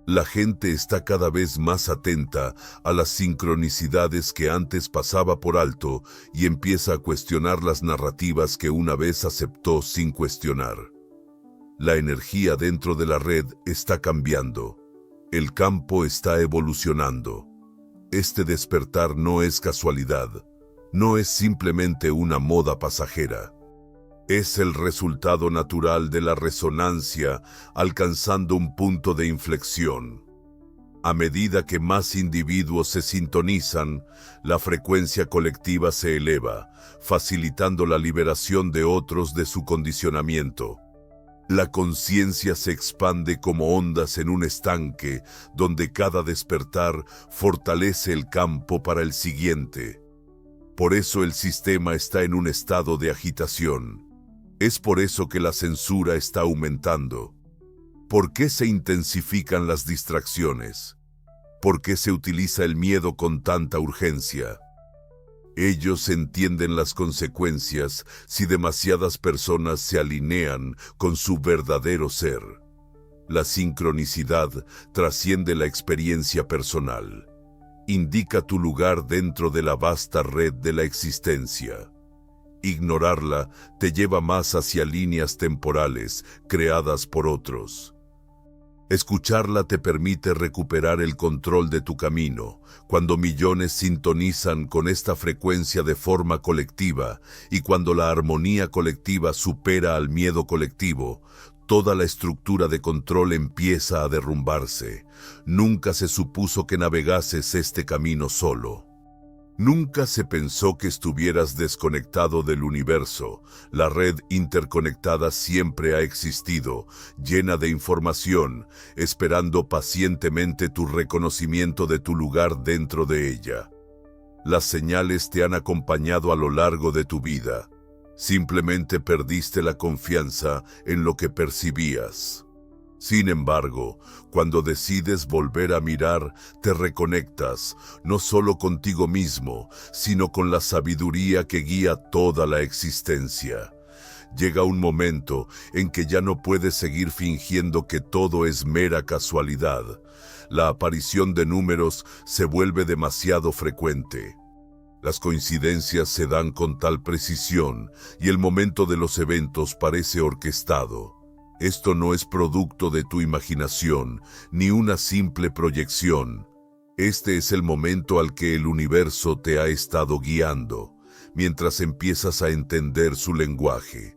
La gente está cada vez más atenta a las sincronicidades que antes pasaba por alto y empieza a cuestionar las narrativas que una vez aceptó sin cuestionar. La energía dentro de la red está cambiando. El campo está evolucionando. Este despertar no es casualidad, no es simplemente una moda pasajera. Es el resultado natural de la resonancia alcanzando un punto de inflexión. A medida que más individuos se sintonizan, la frecuencia colectiva se eleva, facilitando la liberación de otros de su condicionamiento. La conciencia se expande como ondas en un estanque, donde cada despertar fortalece el campo para el siguiente. Por eso el sistema está en un estado de agitación. Es por eso que la censura está aumentando. ¿Por qué se intensifican las distracciones? ¿Por qué se utiliza el miedo con tanta urgencia? Ellos entienden las consecuencias si demasiadas personas se alinean con su verdadero ser. La sincronicidad trasciende la experiencia personal. Indica tu lugar dentro de la vasta red de la existencia. Ignorarla te lleva más hacia líneas temporales creadas por otros. Escucharla te permite recuperar el control de tu camino. Cuando millones sintonizan con esta frecuencia de forma colectiva y cuando la armonía colectiva supera al miedo colectivo, toda la estructura de control empieza a derrumbarse. Nunca se supuso que navegases este camino solo. Nunca se pensó que estuvieras desconectado del universo. La red interconectada siempre ha existido, llena de información, esperando pacientemente tu reconocimiento de tu lugar dentro de ella. Las señales te han acompañado a lo largo de tu vida. Simplemente perdiste la confianza en lo que percibías. Sin embargo, cuando decides volver a mirar, te reconectas, no solo contigo mismo, sino con la sabiduría que guía toda la existencia. Llega un momento en que ya no puedes seguir fingiendo que todo es mera casualidad. La aparición de números se vuelve demasiado frecuente. Las coincidencias se dan con tal precisión y el momento de los eventos parece orquestado. Esto no es producto de tu imaginación, ni una simple proyección. Este es el momento al que el universo te ha estado guiando, mientras empiezas a entender su lenguaje.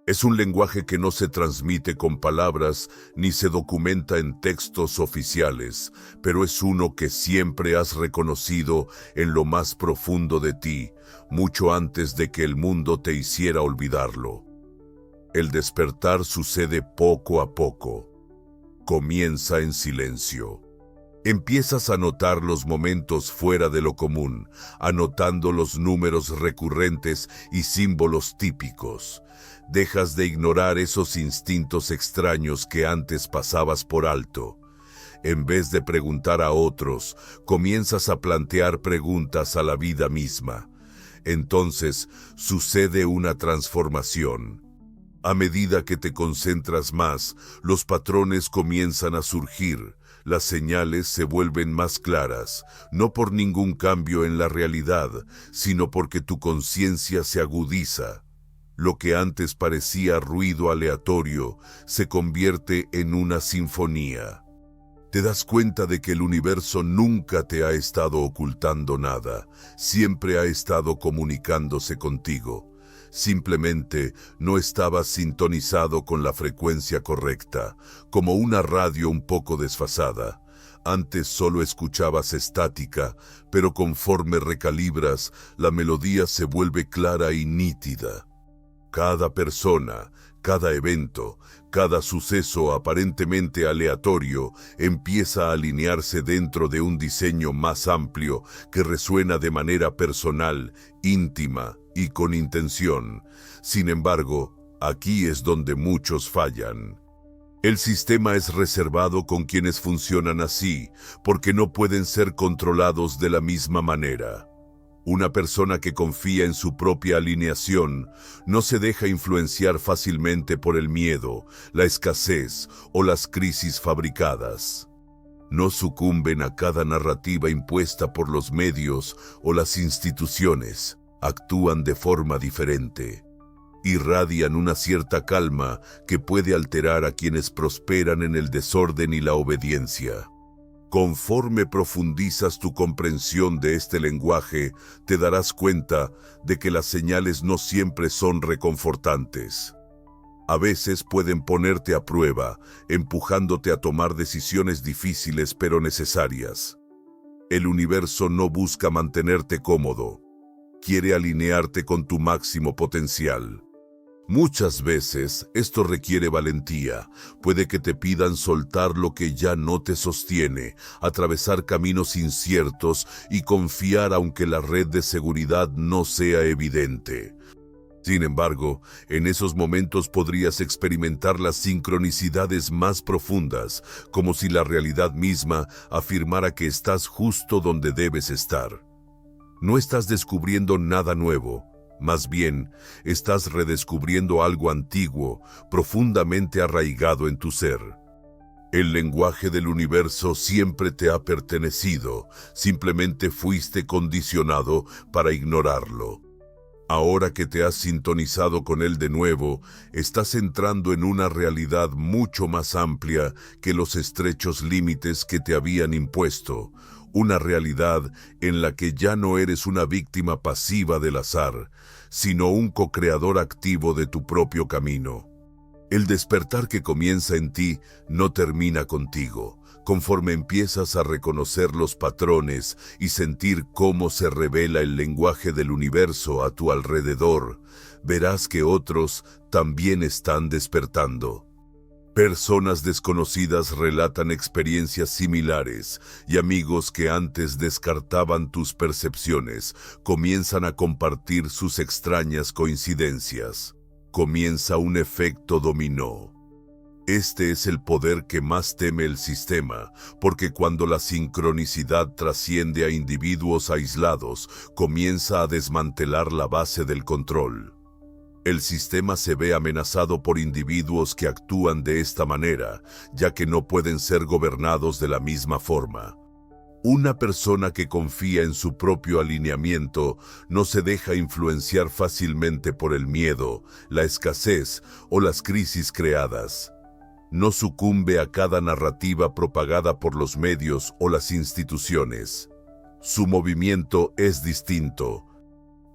Es un lenguaje que no se transmite con palabras ni se documenta en textos oficiales, pero es uno que siempre has reconocido en lo más profundo de ti, mucho antes de que el mundo te hiciera olvidarlo. El despertar sucede poco a poco. Comienza en silencio. Empiezas a notar los momentos fuera de lo común, anotando los números recurrentes y símbolos típicos. Dejas de ignorar esos instintos extraños que antes pasabas por alto. En vez de preguntar a otros, comienzas a plantear preguntas a la vida misma. Entonces sucede una transformación. A medida que te concentras más, los patrones comienzan a surgir, las señales se vuelven más claras, no por ningún cambio en la realidad, sino porque tu conciencia se agudiza. Lo que antes parecía ruido aleatorio se convierte en una sinfonía. Te das cuenta de que el universo nunca te ha estado ocultando nada, siempre ha estado comunicándose contigo. Simplemente no estabas sintonizado con la frecuencia correcta, como una radio un poco desfasada. Antes solo escuchabas estática, pero conforme recalibras, la melodía se vuelve clara y nítida. Cada persona, cada evento, cada suceso aparentemente aleatorio empieza a alinearse dentro de un diseño más amplio que resuena de manera personal, íntima y con intención. Sin embargo, aquí es donde muchos fallan. El sistema es reservado con quienes funcionan así, porque no pueden ser controlados de la misma manera. Una persona que confía en su propia alineación no se deja influenciar fácilmente por el miedo, la escasez o las crisis fabricadas. No sucumben a cada narrativa impuesta por los medios o las instituciones. Actúan de forma diferente. Irradian una cierta calma que puede alterar a quienes prosperan en el desorden y la obediencia. Conforme profundizas tu comprensión de este lenguaje, te darás cuenta de que las señales no siempre son reconfortantes. A veces pueden ponerte a prueba, empujándote a tomar decisiones difíciles pero necesarias. El universo no busca mantenerte cómodo. Quiere alinearte con tu máximo potencial. Muchas veces esto requiere valentía. Puede que te pidan soltar lo que ya no te sostiene, atravesar caminos inciertos y confiar aunque la red de seguridad no sea evidente. Sin embargo, en esos momentos podrías experimentar las sincronicidades más profundas, como si la realidad misma afirmara que estás justo donde debes estar. No estás descubriendo nada nuevo. Más bien, estás redescubriendo algo antiguo, profundamente arraigado en tu ser. El lenguaje del universo siempre te ha pertenecido, simplemente fuiste condicionado para ignorarlo. Ahora que te has sintonizado con él de nuevo, estás entrando en una realidad mucho más amplia que los estrechos límites que te habían impuesto. Una realidad en la que ya no eres una víctima pasiva del azar, sino un co-creador activo de tu propio camino. El despertar que comienza en ti no termina contigo. Conforme empiezas a reconocer los patrones y sentir cómo se revela el lenguaje del universo a tu alrededor, verás que otros también están despertando. Personas desconocidas relatan experiencias similares y amigos que antes descartaban tus percepciones comienzan a compartir sus extrañas coincidencias. Comienza un efecto dominó. Este es el poder que más teme el sistema, porque cuando la sincronicidad trasciende a individuos aislados, comienza a desmantelar la base del control. El sistema se ve amenazado por individuos que actúan de esta manera, ya que no pueden ser gobernados de la misma forma. Una persona que confía en su propio alineamiento no se deja influenciar fácilmente por el miedo, la escasez o las crisis creadas. No sucumbe a cada narrativa propagada por los medios o las instituciones. Su movimiento es distinto.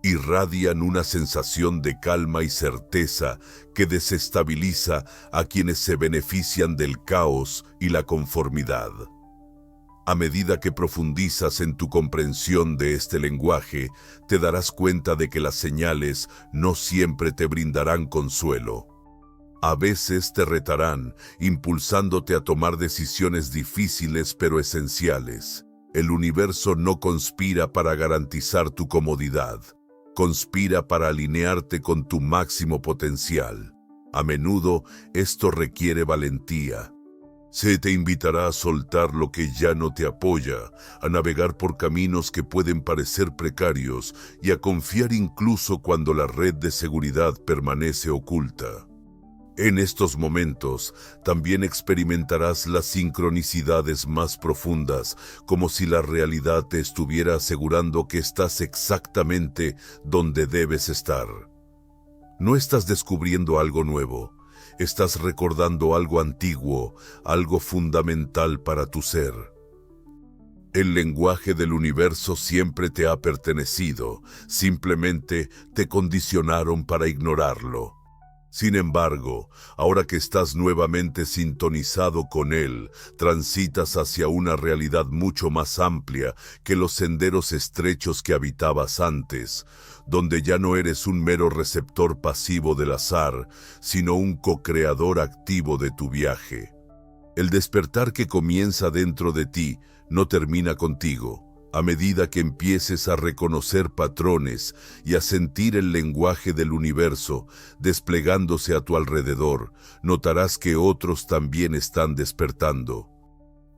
Irradian una sensación de calma y certeza que desestabiliza a quienes se benefician del caos y la conformidad. A medida que profundizas en tu comprensión de este lenguaje, te darás cuenta de que las señales no siempre te brindarán consuelo. A veces te retarán, impulsándote a tomar decisiones difíciles pero esenciales. El universo no conspira para garantizar tu comodidad. Conspira para alinearte con tu máximo potencial. A menudo esto requiere valentía. Se te invitará a soltar lo que ya no te apoya, a navegar por caminos que pueden parecer precarios y a confiar incluso cuando la red de seguridad permanece oculta. En estos momentos también experimentarás las sincronicidades más profundas, como si la realidad te estuviera asegurando que estás exactamente donde debes estar. No estás descubriendo algo nuevo, estás recordando algo antiguo, algo fundamental para tu ser. El lenguaje del universo siempre te ha pertenecido, simplemente te condicionaron para ignorarlo. Sin embargo, ahora que estás nuevamente sintonizado con él, transitas hacia una realidad mucho más amplia que los senderos estrechos que habitabas antes, donde ya no eres un mero receptor pasivo del azar, sino un co-creador activo de tu viaje. El despertar que comienza dentro de ti no termina contigo. A medida que empieces a reconocer patrones y a sentir el lenguaje del universo desplegándose a tu alrededor, notarás que otros también están despertando.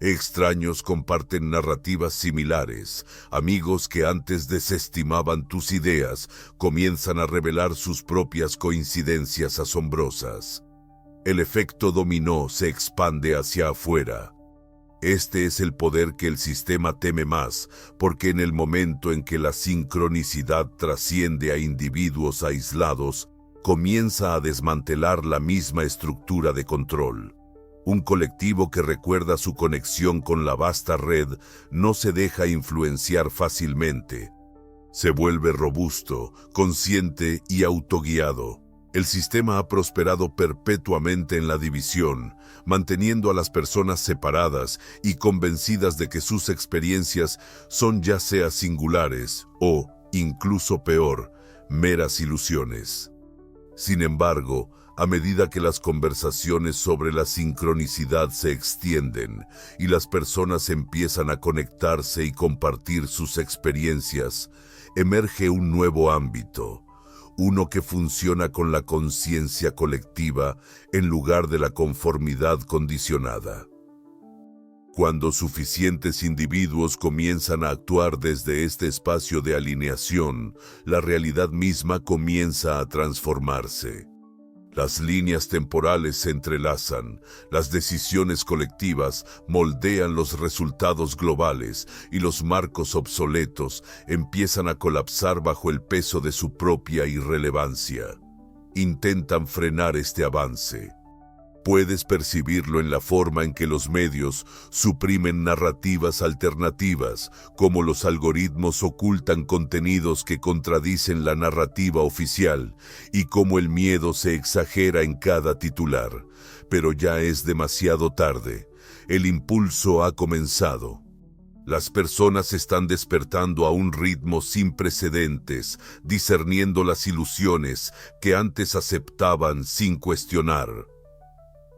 Extraños comparten narrativas similares. Amigos que antes desestimaban tus ideas comienzan a revelar sus propias coincidencias asombrosas. El efecto dominó se expande hacia afuera. Este es el poder que el sistema teme más, porque en el momento en que la sincronicidad trasciende a individuos aislados, comienza a desmantelar la misma estructura de control. Un colectivo que recuerda su conexión con la vasta red no se deja influenciar fácilmente. Se vuelve robusto, consciente y autoguiado. El sistema ha prosperado perpetuamente en la división, manteniendo a las personas separadas y convencidas de que sus experiencias son ya sea singulares o, incluso peor, meras ilusiones. Sin embargo, a medida que las conversaciones sobre la sincronicidad se extienden y las personas empiezan a conectarse y compartir sus experiencias, emerge un nuevo ámbito. Uno que funciona con la conciencia colectiva en lugar de la conformidad condicionada. Cuando suficientes individuos comienzan a actuar desde este espacio de alineación, la realidad misma comienza a transformarse. Las líneas temporales se entrelazan, las decisiones colectivas moldean los resultados globales y los marcos obsoletos empiezan a colapsar bajo el peso de su propia irrelevancia. Intentan frenar este avance. Puedes percibirlo en la forma en que los medios suprimen narrativas alternativas, como los algoritmos ocultan contenidos que contradicen la narrativa oficial y cómo el miedo se exagera en cada titular. Pero ya es demasiado tarde. El impulso ha comenzado. Las personas están despertando a un ritmo sin precedentes, discerniendo las ilusiones que antes aceptaban sin cuestionar.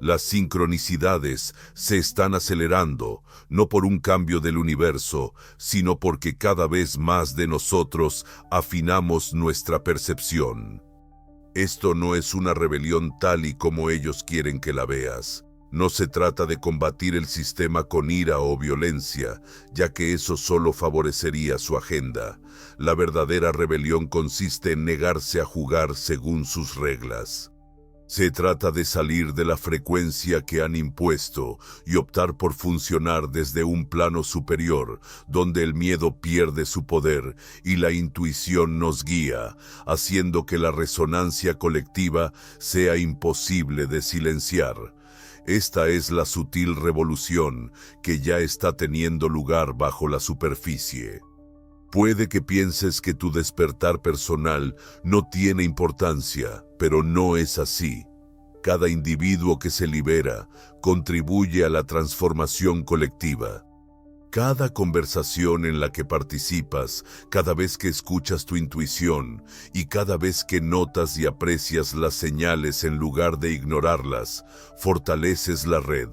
Las sincronicidades se están acelerando, no por un cambio del universo, sino porque cada vez más de nosotros afinamos nuestra percepción. Esto no es una rebelión tal y como ellos quieren que la veas. No se trata de combatir el sistema con ira o violencia, ya que eso solo favorecería su agenda. La verdadera rebelión consiste en negarse a jugar según sus reglas. Se trata de salir de la frecuencia que han impuesto y optar por funcionar desde un plano superior, donde el miedo pierde su poder y la intuición nos guía, haciendo que la resonancia colectiva sea imposible de silenciar. Esta es la sutil revolución que ya está teniendo lugar bajo la superficie. Puede que pienses que tu despertar personal no tiene importancia, pero no es así. Cada individuo que se libera contribuye a la transformación colectiva. Cada conversación en la que participas, cada vez que escuchas tu intuición y cada vez que notas y aprecias las señales en lugar de ignorarlas, fortaleces la red.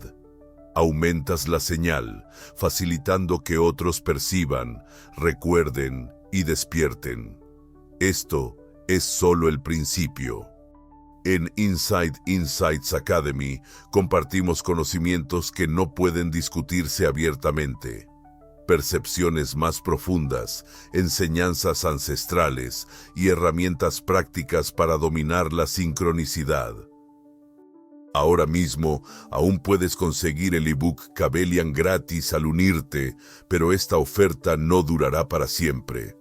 Aumentas la señal, facilitando que otros perciban, recuerden y despierten. Esto es solo el principio. En Inside Insights Academy compartimos conocimientos que no pueden discutirse abiertamente. Percepciones más profundas, enseñanzas ancestrales y herramientas prácticas para dominar la sincronicidad. Ahora mismo aún puedes conseguir el ebook Cabellian gratis al unirte, pero esta oferta no durará para siempre.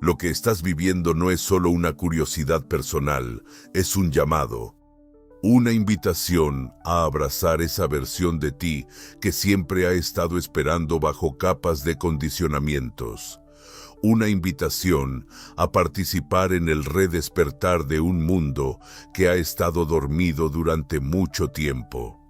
Lo que estás viviendo no es solo una curiosidad personal, es un llamado. Una invitación a abrazar esa versión de ti que siempre ha estado esperando bajo capas de condicionamientos. Una invitación a participar en el redespertar de un mundo que ha estado dormido durante mucho tiempo.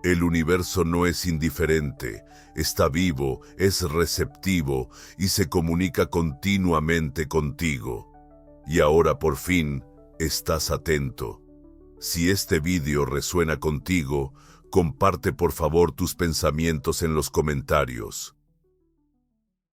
El universo no es indiferente, está vivo, es receptivo y se comunica continuamente contigo. Y ahora por fin, estás atento. Si este vídeo resuena contigo, comparte por favor tus pensamientos en los comentarios.